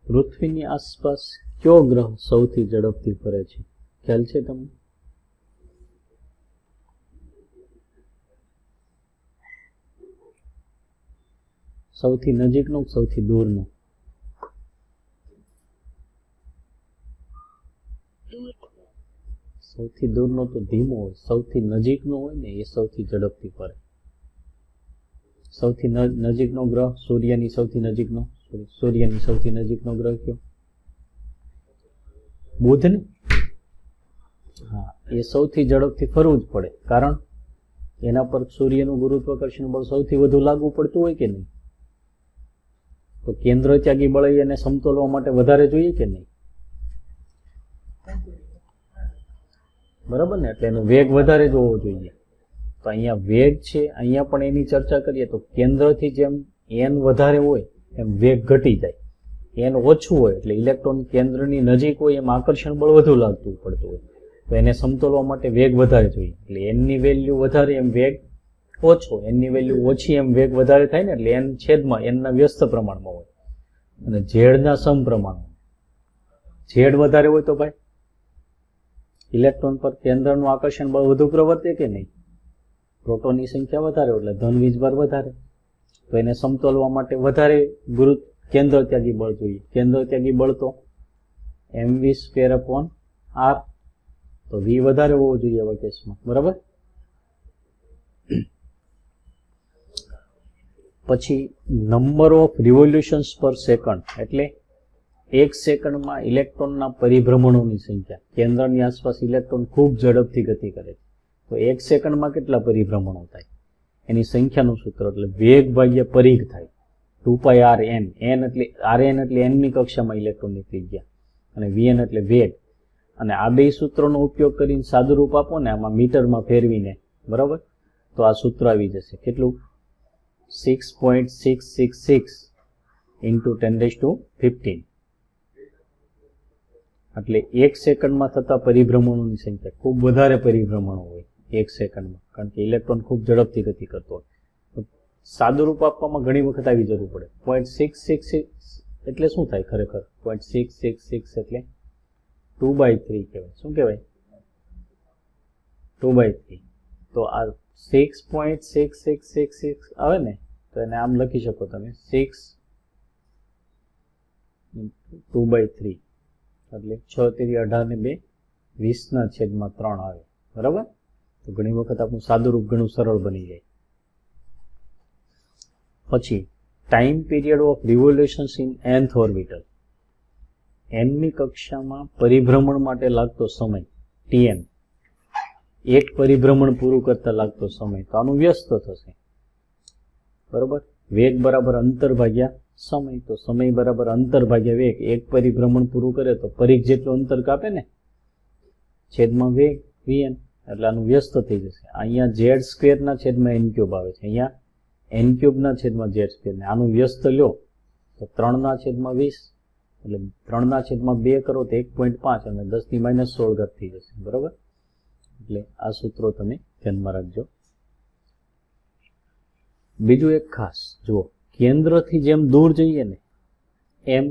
પૃથ્વીની આસપાસ કયો ગ્રહ સૌથી ઝડપથી ફરે છે? ખ્યાલ છે તમને? સૌથી નજીકનો, સૌથી દૂરનો? સૌથી દૂરનો તો ધીમો હોય, સૌથી નજીકનો હોય ને એ સૌથી ઝડપથી ફરે. સૌથી નજીકનો ગ્રહ સૂર્યની સૌથી નજીકનો ગ્રહ કયો? બુધ ને? હા, એ સૌથી ઝડપથી ફરવું જ પડે, કારણ એના પર સૂર્યનું ગુરુત્વાકર્ષણ બળ સૌથી વધુ લાગુ પડતું હોય કે નહીં? તો કેન્દ્ર ત્યાગી બળ એને સમતોલવા માટે વધારે જોઈએ કે નહીં? બરાબર ને? એટલે એનો વેગ વધારે જોવો જોઈએ. તો અહીંયા વેગ છે, અહીંયા પણ એની ચર્ચા કરીએ તો કેન્દ્રથી જેમ n વધારે હોય એમ વેગ ઘટી જાય. n ઓછું હોય એટલે ઇલેક્ટ્રોન કેન્દ્રની નજીક હોય એમ આકર્ષણ બળ વધુ લાગતું પડતું હોય, તો એને સમતોલવા માટે વેગ વધારે જોઈએ. એટલે n ની વેલ્યુ વધારે એમ વેગ ઓછો, n ની વેલ્યુ ઓછી એમ વેગ વધારે થાય ને, એટલે n છેદમાં n ના વ્યસ્ત પ્રમાણમાં હોય. અને ઝેડના સમપ્રમાણમાં ઝેડ વધારે હોય તો ભાઈ ઇલેક્ટ્રોન પર કેન્દ્રનું આકર્ષણ બળ વધુ પ્રવર્તે કે નહીં? પ્રોટોનની સંખ્યા વધારે એટલે ધન વીજભાર વધારે, તો એને સમતોલવા માટે વધારે કેન્દ્ર ત્યાગી બળ જોઈએ. કેન્દ્ર ત્યાગી બળ તો mv²/r, તો v વધારે હોવો જોઈએ આવા કેસમાં, બરાબર. પછી નંબર ઓફ રિવોલ્યુશન્સ પર સેકન્ડ, એટલે એક સેકન્ડમાં ઇલેક્ટ્રોનના પરિભ્રમણોની સંખ્યા. કેન્દ્રની આસપાસ ઇલેક્ટ્રોન ખૂબ ઝડપથી ગતિ કરે છે, તો એક સેકન્ડમાં કેટલા પરિભ્રમણો થાય એની સંખ્યાનું સૂત્ર એટલે વેગ ભાગ્યા પરિઘ થાય, 2πrn. n એટલે rn એટલે nમી કક્ષામાં ઇલેક્ટ્રોનની ત્રિજ્યા, અને vn એટલે વેગ. અને આ બે સૂત્રોનો ઉપયોગ કરીને સાદું રૂપ આપો ને આમાં મીટરમાં ફેરવીને, બરાબર, તો આ સૂત્ર આવી જશે. કેટલું? 6.666 ઇન્ટુ 10⁻15. એટલે એક સેકન્ડમાં થતા પરિભ્રમણોની સંખ્યા, ખૂબ વધારે પરિભ્રમણો હોય એક સેકન્ડમાં, કારણ કે ઇલેક્ટ્રોન ખૂબ ઝડપથી ગતિ કરતો હોય. તો સાદું રૂપ આપવામાં ઘણી વખત આવી જરૂર પડે. 0.666 એટલે શું થાય ખરેખર? 0.666 એટલે 2/3 કહેવાય. શું કહેવાય? 2/3. તો આ 6.6666 આવે ને, તો એને આમ લખી શકો તમે 6 2/3 એટલે 6 × 18 ને 2 20 ના છેદમાં 3 આવે. બરાબર. તો ઘણી વખત આપણું સાદું રૂપ ઘણું સરળ બની જાય. પછી time period of revolutions in nth orbital. nમી કક્ષામાં પરિભ્રમણ માટે લાગતો સમય tn, એક પરિભ્રમણ પૂરું કરતા લાગતો સમય, તો આનું વ્યસ્ત થશે. બરોબર. વેગ બરાબર અંતર ભાગ્યા સમય, તો સમય બરાબર અંતર ભાગ્યા વેગ. એક પરિભ્રમણ પૂરું કરે તો પરિઘ જેટલું અંતર કાપે ને, છેદમાં વેગ vn, એટલે આનું વ્યસ્ત થઈ જશે. અહીંયા ઝેડ સ્ક્વેરના છેદમાં n ક્યુબ આવે છે, અહીંયા n ક્યુબના છેદમાં ઝેડ સ્ક્વેર, ને આનું વ્યસ્ત લ્યો તો 3 / 20, એટલે 3 / 2 કરો તો 1.5 અને 10⁻16 થઈ જશે. બરોબર. એટલે આ સૂત્રો તમે ધ્યાનમાં રાખજો. બીજું એક ખાસ જુઓ, કેન્દ્રથી જેમ દૂર જઈએ ને એમ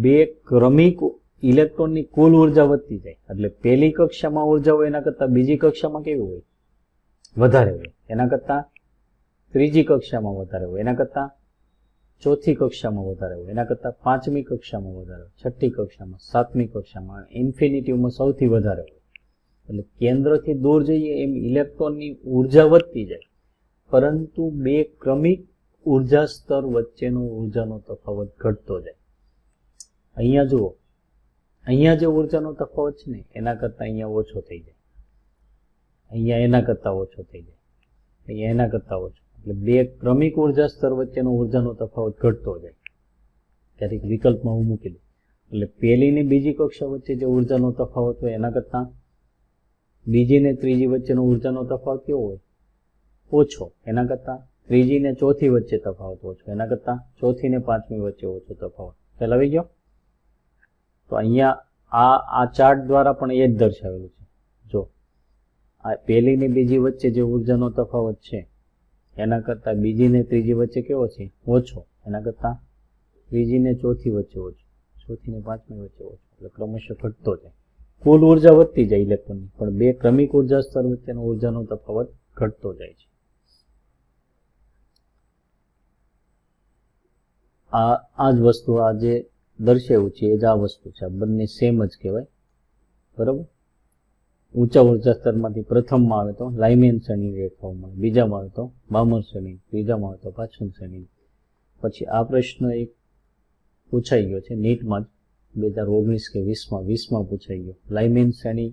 બે ક્રમિક ઇલેક્ટ્રોનની કુલ ઉર્જા વધતી જાય. એટલે પહેલી કક્ષામાં ઉર્જા હોય એના કરતાં બીજી કક્ષામાં કેવી હોય? વધારે હોય. એના કરતાં ત્રીજી કક્ષામાં વધારે હોય, એના કરતાં ચોથી કક્ષામાં વધારે હોય, એના કરતાં પાંચમી કક્ષામાં વધારે હોય, છઠ્ઠી કક્ષામાં, સાતમી કક્ષામાં, ઇન્ફિનિટીમાં સૌથી વધારે હોય. એટલે કેન્દ્રથી દૂર જઈએ એમ ઇલેક્ટ્રોનની ઉર્જા વધતી જાય, પરંતુ બે ક્રમિક ઉર્જા સ્તર વચ્ચેનો ઉર્જાનો તફાવત ઘટતો જાય. અહીંયા જુઓ, અહીંયા જે ઉર્જાનો તફાવત છે ને એના કરતાં અહીંયા ઓછો થઈ જાય, અહીંયા એના કરતાં ઓછો થઈ જાય, અહીંયા એના કરતાં ઓછો. એટલે બે ક્રમિક ઉર્જા સ્તર વચ્ચેનો ઉર્જાનો તફાવત ઘટતો જાય. ક્યારેક વિકલ્પમાં હું મૂકી દઉં. એટલે પહેલી ને બીજી કક્ષા વચ્ચે જે ઉર્જાનો તફાવત હોય એના કરતાં બીજી ને ત્રીજી વચ્ચેનો ઉર્જાનો તફાવત કેવો હોય? ઓછો. એના કરતાં ત્રીજી ને ચોથી વચ્ચે તફાવત ઓછો, એના કરતાં ચોથી ને પાંચમી વચ્ચે ઓછો તફાવત. ખ્યાલ આવી ગયો? તો અહીંયા આ ચાર્ટ દ્વારા પણ એ જ દર્શાવેલું છે. જો આ પહેલી ને બીજી વચ્ચે જે ઉર્જાનો તફાવત છે એના કરતાં બીજી ને ત્રીજી વચ્ચે કેવો છે? ઓછો. એના કરતાં ત્રીજી ને ચોથી વચ્ચે ઓછો, ચોથી ને પાંચમી વચ્ચે ઓછો. એટલે ક્રમશઃ ઘટતો જાય. કુલ ઉર્જા વધતી જાય ઇલેક્ટ્રોનની, પણ બે ક્રમિક ઉર્જા સ્તર વચ્ચેનો ઉર્જાનો તફાવત ઘટતો જાય છે. આ જ વસ્તુ આ જે દર્શાવ્યું છે એ જ આ વસ્તુ છે. આ બંને સેમ જ કહેવાય. બરાબર. ઊંચા ઉર્જા સ્તરમાંથી પ્રથમમાં આવે તો લાઇમેન શ્રેણી રેખાઓ મળે, બીજામાં આવે તો બામર શ્રેણી, ત્રીજામાં આવે તો પાછળ શ્રેણી. પછી આ પ્રશ્ન એક પૂછાઈ ગયો છે નીટમાં જ 2019 કે 20માં પૂછાઈ ગયો. લાઇમેન શ્રેણી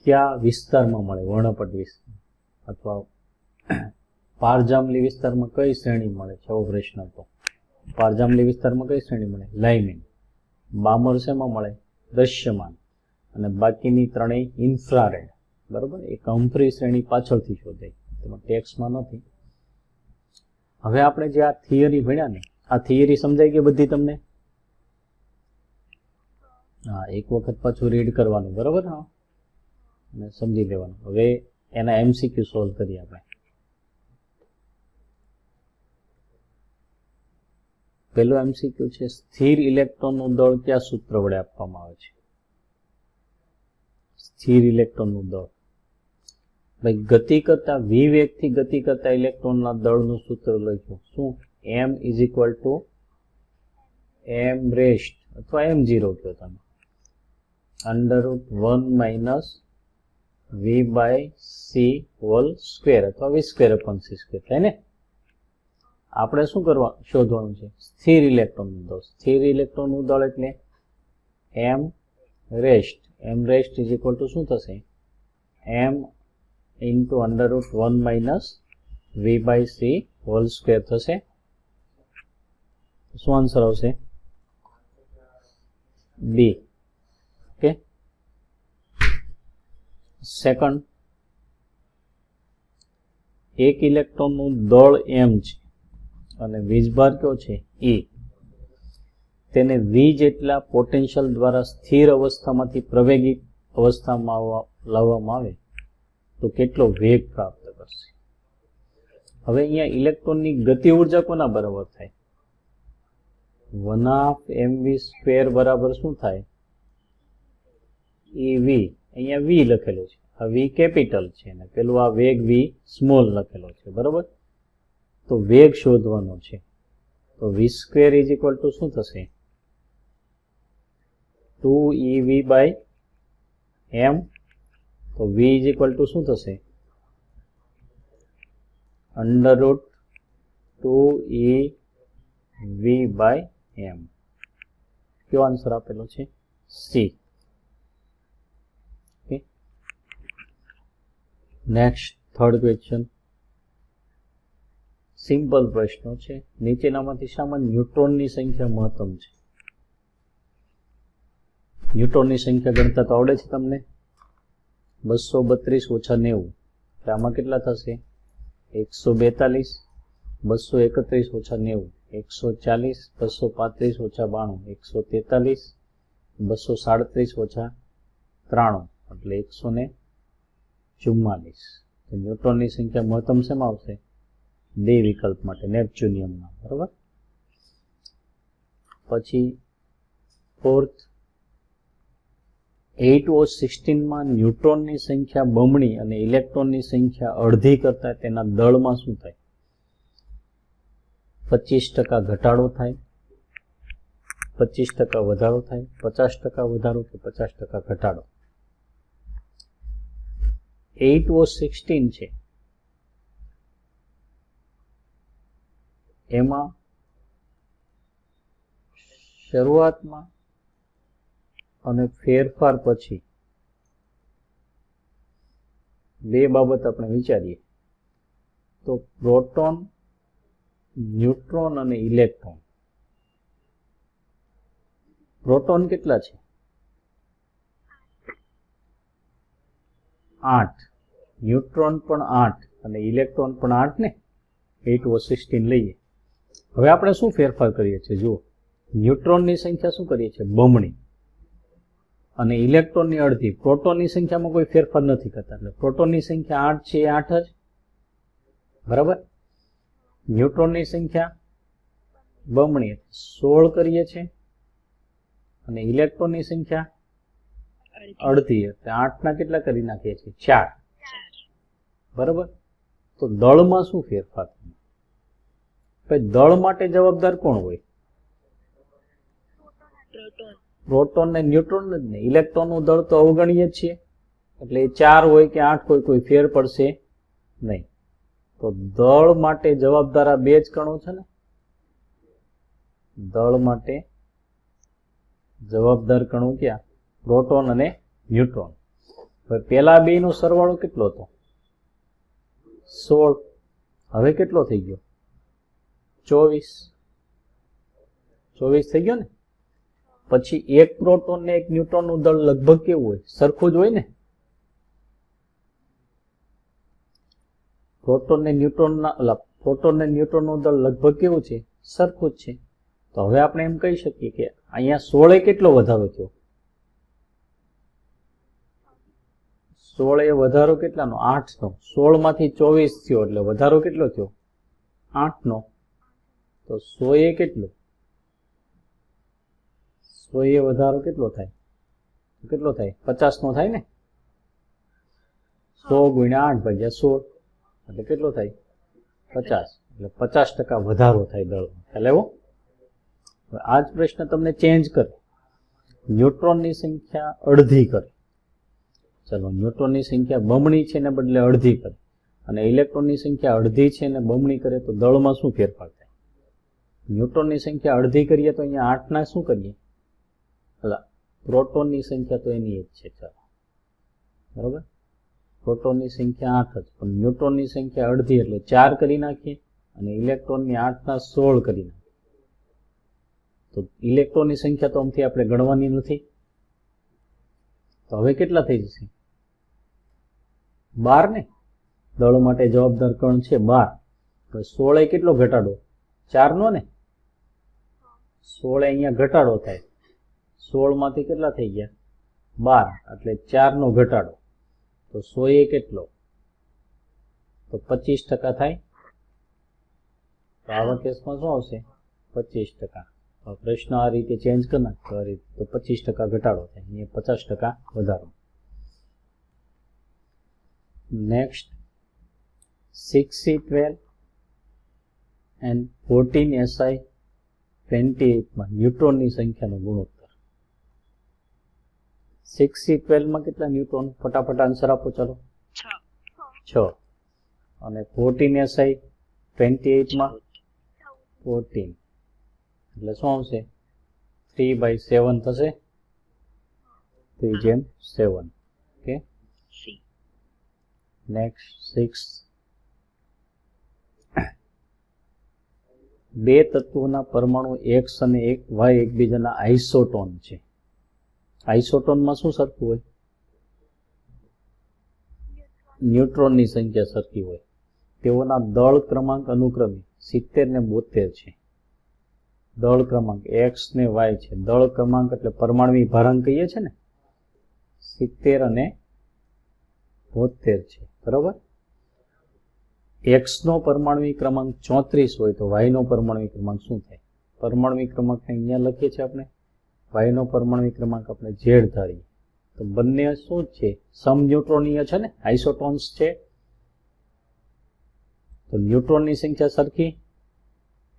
કયા વિસ્તારમાં મળે? વર્ણપટ વિસ્તાર અથવા પારજાંબલી વિસ્તારમાં કઈ શ્રેણી મળે છે? એવો પ્રશ્ન હતો. પારજાંબલી વિસ્તારમાં કઈ શ્રેણી મળે? લાઇમેન. બામર શેમાં મળે? દ્રશ્યમાન. અને બાકીની ત્રણેય ઇન્ફ્રારેડ. બરોબર. એ હમ્ફ્રી શ્રેણી પાછળથી શોધાય, તેમાં ટેક્સમાં નથી. હવે આપણે જે આ થિયરી ભણ્યા ને, આ થિયરી સમજાઈ ગઈ બધી તમને? હા, એક વખત પાછું રીડ કરવાનું. બરોબર. હા, અને સમજી લેવાનું. હવે એના એમસીક્યુ સોલ્વ કરીએ આપણે. પહેલો એમસીક્યુ છે, સ્થિર ઇલેક્ટ્રોનનું દળ કયા સૂત્ર વડે આપવામાં આવે છે? સ્થિર ઇલેક્ટ્રોનનું દળ. ભાઈ ગતિ કરતા વી વેગથી ગતિ કરતા ઇલેક્ટ્રોનના દળનું સૂત્ર લખ્યું. શું? m = m રેસ્ટ અથવા m0 કહો તમે, √1 - v/c² અથવા v²/c² થાય ને? આપણે શું કરવા શોધવાનું છે? સ્થિર ઇલેક્ટ્રોનનું દળ. સ્થિર ઇલેક્ટ્રોનનું દળ એટલે m રેસ્ટ. m રેસ્ટ = શું થશે? m × √1 - v/c² થશે. શું આન્સર આવશે? બી. ઓકે. સેકન્ડ, એક ઇલેક્ટ્રોનનું દળ m છે અને વીજભાર કયો છે? E. તેને v જેટલા પોટેન્શિયલ દ્વારા સ્થિર અવસ્થામાંથી પ્રવેગિક અવસ્થામાં લાવવામાં આવે તો કેટલો વેગ પ્રાપ્ત કરશે? હવે અહીંયા ઇલેક્ટ્રોનની ગતિ ઉર્જા કોના બરાબર થાય? 1/mv² બરાબર શું થાય? ev. અહીંયા v લખેલો છે, આ v કેપિટલ છે અને પેલું આ વેગ v સ્મોલ લખેલો છે. બરાબર. તો વેગ શોધવાનો છે. તો v² = શું થશે? 2ev/m તો v ઇઝ ઇક્વલ ટુ શું થશે? √2ev by m. કયો આન્સર આપેલો છે? C. Okay, next third question. Simple પ્રશ્નો છે. નીચેનામાંથી શામાં ન્યુટ્રોનની સંખ્યા મહત્તમ છે? ન્યુટ્રોનની સંખ્યા ગણતા તો આવડે છે તમને? 232 ઓછા 90 એટલે આમાં કેટલા થશે? 142, 231 ઓછા 90, 140, 235 ઓછા 92, 143, 237 ઓછા 93 એટલે 144. તો ન્યુટ્રોનની સંખ્યા મહત્તમ શેમાં આવશે? બે વિકલ્પ માટે, નેપચ્યુનિયમમાં. બરોબર. પછી ફોર્થ, 8O16 માં ન્યુટ્રોનની સંખ્યા બમણી અને ઇલેક્ટ્રોનની સંખ્યા અડધી કરતા તેના દળમાં શું થાય? 25% ઘટાડો થાય, 25% વધારો થાય, 50% વધારો કે 50% ઘટાડો? 8O16 છે એમાં શરૂઆતમાં અને ફેરફાર પછી બે બાબત આપણે વિચારીએ તો પ્રોટોન, ન્યુટ્રોન અને ઇલેક્ટ્રોન. પ્રોટોન કેટલા છે? 8. ન્યુટ્રોન પણ 8 અને ઇલેક્ટ્રોન પણ 8 ને. 8O16 લઈએ. હવે આપણે શું ફેરફાર કરીએ છીએ? જુઓ, ન્યુટ્રોનની સંખ્યા શું કરીએ છીએ? બમણી. અને ઇલેક્ટ્રોનની અડધી. પ્રોટોનની સંખ્યામાં કોઈ ફેરફાર નથી કરતા, એટલે પ્રોટોનની સંખ્યા 8 છે એ 8 જ. બરાબર. ન્યુટ્રોનની સંખ્યા બમણી 16 કરીએ છીએ અને ઇલેક્ટ્રોનની સંખ્યા અડધી એટલે 8 ના કેટલા કરી નાખીએ છીએ? 4. બરાબર. તો દળમાં શું ફેરફાર? દળ માટે જવાબદાર કોણ હોય? પ્રોટોન ને ન્યુટ્રોન જ ને. ઇલેક્ટ્રોનનું દળ તો અવગણીએ જ છીએ, એટલે 4 હોય કે 8 હોય કોઈ ફેર પડશે નહીં. તો દળ માટે જવાબદાર આ બે જ કણો છે ને. દળ માટે જવાબદાર કણો ક્યાં? પ્રોટોન અને ન્યુટ્રોન. હવે પેલા બે નો સરવાળો કેટલો હતો? 16. હવે કેટલો થઈ ગયો? 24 થઈ ગયો ને. પછી એક પ્રોટોન ને એક ન્યુટ્રોન નું દળ લગભગ કેવું હોય? સરખું જ હોય ને. પ્રોટોન ને ન્યુટ્રોન નું દળ લગભગ કેવું છે? સરખું જ છે. તો હવે આપણે એમ કહી શકીએ કે અહીંયા 16 કેટલો વધારો થયો? 16 એ વધારો કેટલાનો? 8 નો. 16 માંથી 24 થયો એટલે વધારો કેટલો થયો? 8 નો. તો 100 એ કેટલો? 100 એ વધારો કેટલો થાય? કેટલો થાય? 50 નો થાય ને. 100 ગુણ્યા 8 ભાગ્યા 16 એટલે કેટલો થાય? 50. એટલે 50% વધારો થાય દળમાં. ખ્યાલ આવ્યો? આ જ પ્રશ્ન તમને ચેન્જ કરે, ન્યુટ્રોનની સંખ્યા અડધી કરે. ચલો, ન્યુટ્રોનની સંખ્યા બમણી છે ને બદલે અડધી કરે, અને ઇલેક્ટ્રોનની સંખ્યા અડધી છે ને બમણી કરે, તો દળમાં શું ફેરફાર થાય? ન્યુટ્રોનની સંખ્યા અડધી કરીએ તો અહીંયા 8 ના શું કરીએ? પ્રોટોનની સંખ્યા તો એની જ છે. ચાલો, બરોબર. પ્રોટોનની સંખ્યા 8 જ, પણ ન્યુટ્રોનની સંખ્યા અડધી એટલે 4 કરી નાખીએ, અને ઇલેક્ટ્રોનની 8 ના 16 કરી નાખીએ. તો ઇલેક્ટ્રોનની સંખ્યા તો આમથી આપણે ગણવાની નથી. તો હવે કેટલા થઈ જશે? 12 ને. દળ માટે જવાબદાર કણ છે 12. 16 એ કેટલો ઘટાડો? 4 નો ને. 16 અહીંયા ઘટાડો થાય. 16 માંથી કેટલા થઈ ગયા? 12 એટલે 4 નો ઘટાડો. તો 100 એ કેટલો? તો 25% થાય. તો આવા કેસમાં શું આવશે? 25%. પ્રશ્ન આ રીતે ચેન્જ કરી નાખો, આ રીતે, તો 25% ઘટાડો થાય, અહીંયા 50% વધારો. નેક્સ્ટ, 6C12 and 14Si28 માં ન્યુટ્રોનની સંખ્યાનો ગુણોત્તર. 6C12 માં કેટલા ન્યુટ્રોન? ફટાફટ આન્સર આપો ચાલો. 6. અને 14Si 28 માં 14 એટલે શું આવશે? 3/7 થશે. 3/7. Okay, next 6. બે તત્વોના પરમાણુ X અને Y એકબીજાના આઇસોટોન છે. આઇસોટોનમાં શું સરખું હોય? ન્યુટ્રોનની સંખ્યા સરખી હોય. તેઓના દળ ક્રમાંક અનુક્રમે 70 ને 72 છે. દળ ક્રમાંક X ને Y છે. દળ ક્રમાંક એટલે પરમાણુ ભારાંક કહીએ છે ને, 70 અને 72 છે. બરાબર. X નો પરમાણુ ક્રમાંક 34 હોય તો Y નો પરમાણુ ક્રમાંક શું થાય? પરમાણુ ક્રમાંક અહીંયા લખીએ છીએ આપણે, Y નો પરમાણુ ક્રમાંક આપણે Z ધારીએ તો બંને શું છે? સમન્યુટ્રોનીય છે ને, આઇસોટોન્સ છે. તો ન્યુટ્રોનની સંખ્યા સરખી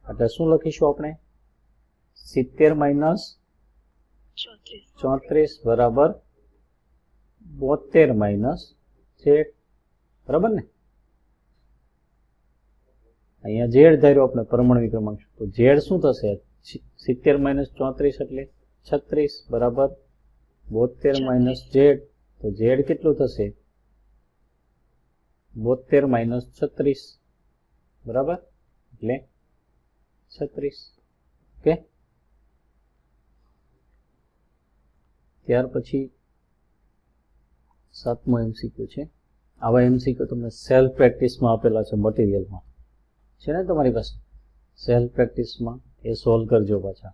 એટલે શું લખીશું આપણે? 70 - 34 બરાબર 72 - Z. બરાબર ને? અહીંયા Z ધાર્યો આપણે પરમાણુ ક્રમાંક, તો Z શું થશે? 70 - 34 એટલે 36 બરાબર 72 - Z. તો Z કેટલું થશે? 72 - 36 બરાબર એટલે 36. ઓકે, ત્યાર પછી 7મો MCQ છે. આવા MCQ તમને સેલ્ફ પ્રેક્ટિસમાં આપેલા છે, મટીરિયલમાં છે ને તમારી પાસે. સેલ્ફ પ્રેક્ટિસમાં એ સોલ્વ કરજો પાછા.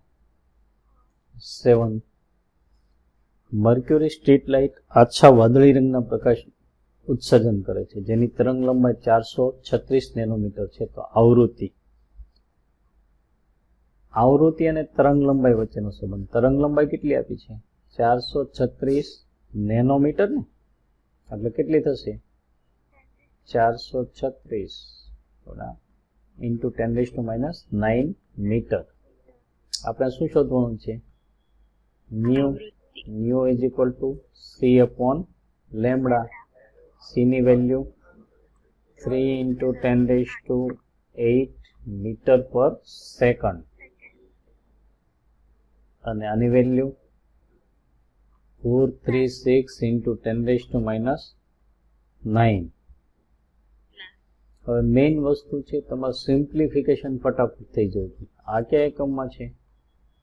7. મર્ક્યુરી સ્ટ્રીટ લાઇટ આછા વાદળી રંગના પ્રકાશ ઉત્સર્જન કરે છે, જેની તરંગ લંબાઈ 436 નેનોમીટર છે. તો આવૃત્તિ અને તરંગ લંબાઈ વચ્ચેનો સંબંધ. તરંગ લંબાઈ કેટલી આપી છે? 436 નેનોમીટર ને, એટલે કેટલી થશે? 436 into 10⁻⁹ મીટર. આપણે શું શોધવાનું છે? New is equal to C/λ. C ની વેલ્યુ 3 into 10⁸ મીટર પર સેકન્ડ અને આની વેલ્યુ 436 into 10⁻⁹. હવે મેઇન વસ્તુ છે તમારું સિમ્પ્લિફિકેશન ફટાફટ થઈ જવું જોઈએ. આ કયા એકમમાં છે?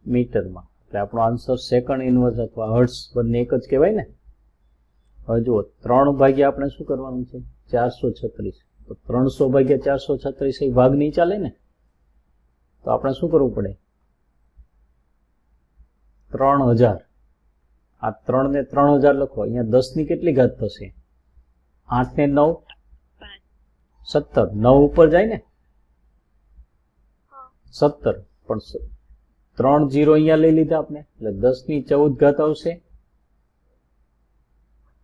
મીટરમાં. એટલે આપણો આન્સર સેકન્ડ ઇન્વર્સ અથવા હર્ટ્ઝ બંને એક જ કહેવાય ને. હવે જુઓ 3 ભાગ્યા આપણે શું કરવાનું છે? 436. તો 300 ભાગ્યા 436 એ ભાગ નહીં ચાલે ને, તો આપણે શું કરવું પડે? 3000. આ 3 ને 3000 લખો. અહીંયા 10 ની કેટલી ઘાત થશે? 8 ને 9 17. 9 ઉપર જાય ને 17, પણ 3 0 અહીંયા લઈ લીધા આપણે, એટલે 10 ની 14 ઘાત આવશે.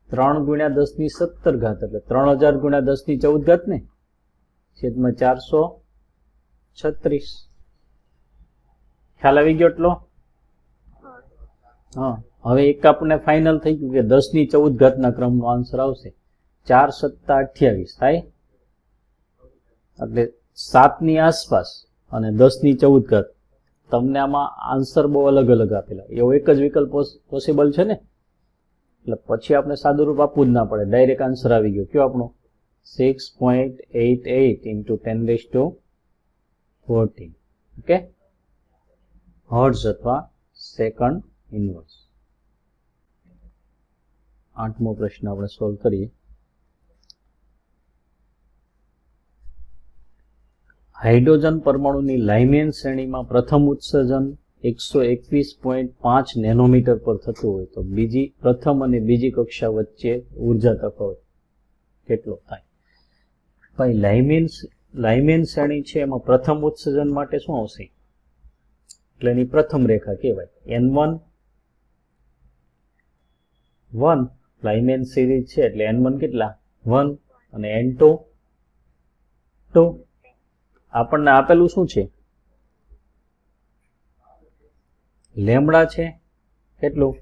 3 ગુણ્યા 10 ની 17 ઘાત એટલે 3000 ગુણ્યા 10 ની 14 ઘાત ને, છેદમાં 436. ખ્યાલ આવી ગયો એટલો? હા. હવે એક આપણને ફાઇનલ થઈ ગયું કે 10 ની 14 ઘાતના ક્રમનો આન્સર આવશે. 4 × 7 = 28 થાય. એટલે 7 ની આસપાસ અને 10 ની 14 ઘાત. તમને આમાં આન્સર બહુ અલગ અલગ આપેલા, એવો એક જ વિકલ્પ પોસિબલ છે ને, એટલે પછી આપણે સાદું રૂપ આપવું જ ના પડે, ડાયરેક્ટ આન્સર આવી ગયો. કયો આપણો? 6.88 into 10⁻14. ઓકે, હર્ટ્ઝ અથવા સેકન્ડ ઇન્વર્સ. 8મો પ્રશ્ન આપણે સોલ્વ કરીએ. હાઇડ્રોજન પરમાણુની લાઇમેન શ્રેણીમાં પ્રથમ ઉત્સર્જન 121.5 નેનોમીટર પર થતું હોય તો પ્રથમ અને બીજી કક્ષા વચ્ચે ઉર્જા તફાવત કેટલો થાય? ભાઈ લાઇમેન શ્રેણી છે એમાં પ્રથમ ઉત્સર્જન માટે શું આવશે? એટલે એની પ્રથમ રેખા કહેવાય N1 1. લાઇમેન સિરીઝ છે એટલે N1 કેટલા? 1 અને N2 2. આપણને આપેલું શું છે? લેમ્બડા છે કેટલું?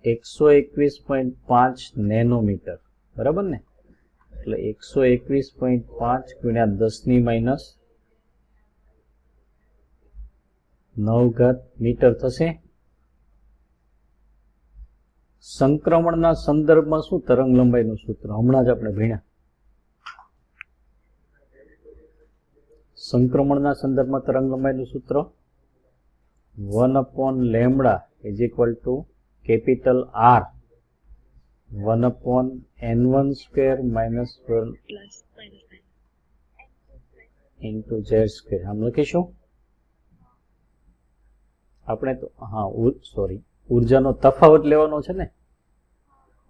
121.5 નેનોમીટર, બરાબર ને? એટલે 121.5 ગુણ્યા 10⁻9 મીટર થશે. સંક્રમણના સંદર્ભમાં શું તરંગ લંબાઈનું સૂત્ર? હમણાં જ આપણે ભણ્યા. સંક્રમણના સંદર્ભમાં તરંગ લંબાઈનું સૂત્ર 1/λ is equal to capital R 1/n1 square minus 1 into z square. આમ લખીશું આપણે તો. હા, સોરી, ઉર્જાનો તફાવત લેવાનો છે ને.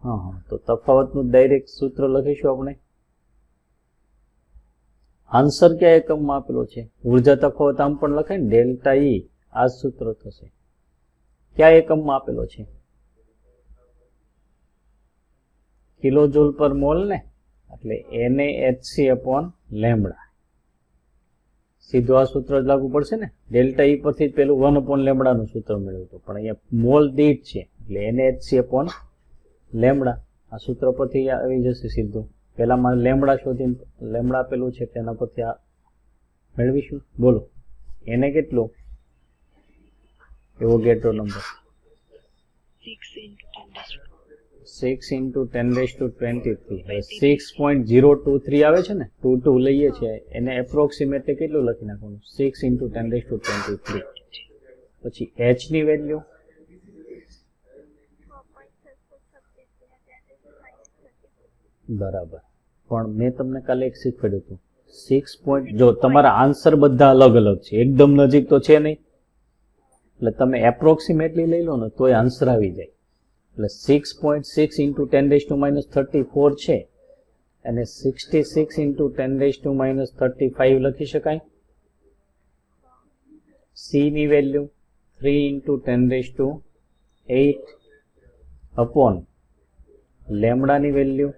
હા, તો તફાવતનું ડાયરેક્ટ સૂત્ર લખીશું આપણે. આન્સર કયા એકમમાં આપેલો છે? ઉર્જા તફાવત આમ પણ લખાય ને, ડેલ્ટા ઈ. આ સૂત્ર થશે. કયા એકમમાં આપેલો છે? કિલોજૂલ પર મોલ ને, એટલે NaHc/λ. સીધું આ સૂત્ર જ લાગુ પડશે ને. ડેલ્ટા ઈ પરથી જ પેલું 1/λ નું સૂત્ર મેળવ્યું હતું, પણ અહીંયા મોલ દીઠ છે એટલે NaHc/λ. આ સૂત્ર પરથી આવી જશે સીધું. પહેલામાં લેમડા શોધીને લેમડા આપેલું છે તેના પરથી આ મેળવીશું. બોલો, એને કેટલું? એવો ગેટો નંબર 6 into 10⁻23. 6.023 આવે છે ને, 22 લઈએ છીએ, એને એપ્રોક્સિમેટ કેટલું લખી નાખવાનું? 6 into 10⁻23. પછી h ની વેલ્યુ બરાબર. પણ મેં તમને કાલે એક શીખવાડ્યું હતું 6. જો તમારા આન્સર બધા અલગ અલગ છે, એકદમ નજીક તો છે નહીં, એટલે તમે એપ્રોક્સિમેટલી લઈ લો ને તોય આન્સર આવી જાય. એટલે 6.6 into 10⁻34 છે, અને 66 into 10⁻35 લખી શકાય. c ની વેલ્યુ 3 into 10⁸ અપોન લેમડાની વેલ્યુ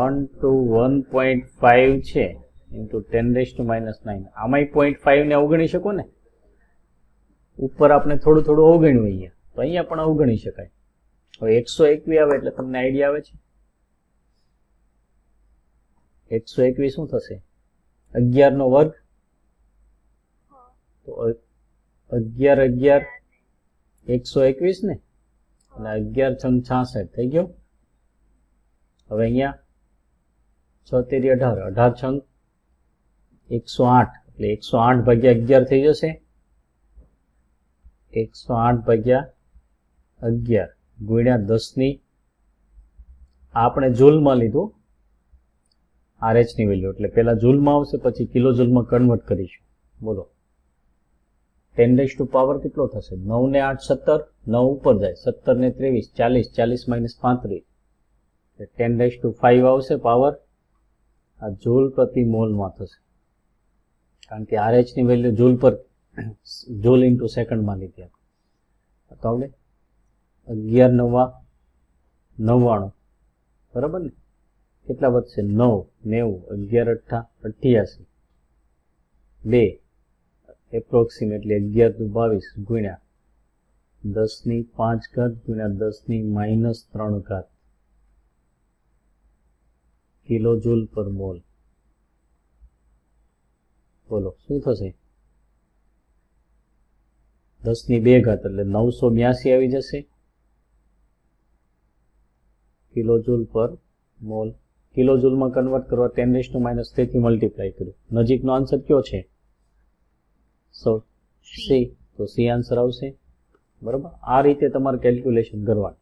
1 to 1.5 છે ઇન્ટુ 10⁻9. આમાંય 0.5 ને અવગણી શકો ને. ઉપર આપણે થોડું થોડું અવગણ્યું અહીંયા, તો અહીંયા પણ અવગણી શકાય. હવે 121 આવે એટલે તમને આઈડિયા આવે છે. 121 શું થશે? 11 નો વર્ગ, તો 11 11 121 ને, અને 11 છંગ 66 થઈ ગયો. હવે અહીંયા 6 તેરી 18, 18 છંગ 108, એટલે 108 ભાગ્યા 11 થઈ જશે. 108 ભાગ્યા 11 ગુણ્યા 10 ની, આપણે જૂલમાં લીધું RH ની વેલ્યુ, એટલે પહેલા જૂલમાં આવશે પછી કિલો જૂલમાં કન્વર્ટ કરીશું. બોલો, 10 પાવર કેટલો થશે? 9 ને 8 17, 9 ઉપર જાય, 17 ને 23 40, 40 - 35, 10⁵ આવશે પાવર. આ જૂલ પ્રતિ મોલમાં થશે, કારણ કે RH ની વેલ્યુ જૂલ પર જૂલ ઇન્ટુ સેકન્ડમાં લીધી. તો આપણે 11 9 99, બરાબર ને? કેટલા વધશે? 9 90, 11 8 88, 2 એપ્રોક્સિમેટલી 11 × 22 ગુણ્યા 10⁵ ગુણ્યા 10⁻³ કિલો જૂલ પર મોલ. બોલો શું થશે? 10⁵ એટલે 982 આવી જશે કિલો જૂલ પર મોલ. કિલો જૂલમાં કન્વર્ટ કરવા 10⁻³ થી મલ્ટીપ્લાય કર્યું. નજીકનો આન્સર કયો છે? સી. તો સી આન્સર આવશે. બરાબર, આ રીતે તમારે કેલ્ક્યુલેશન કરવાનું.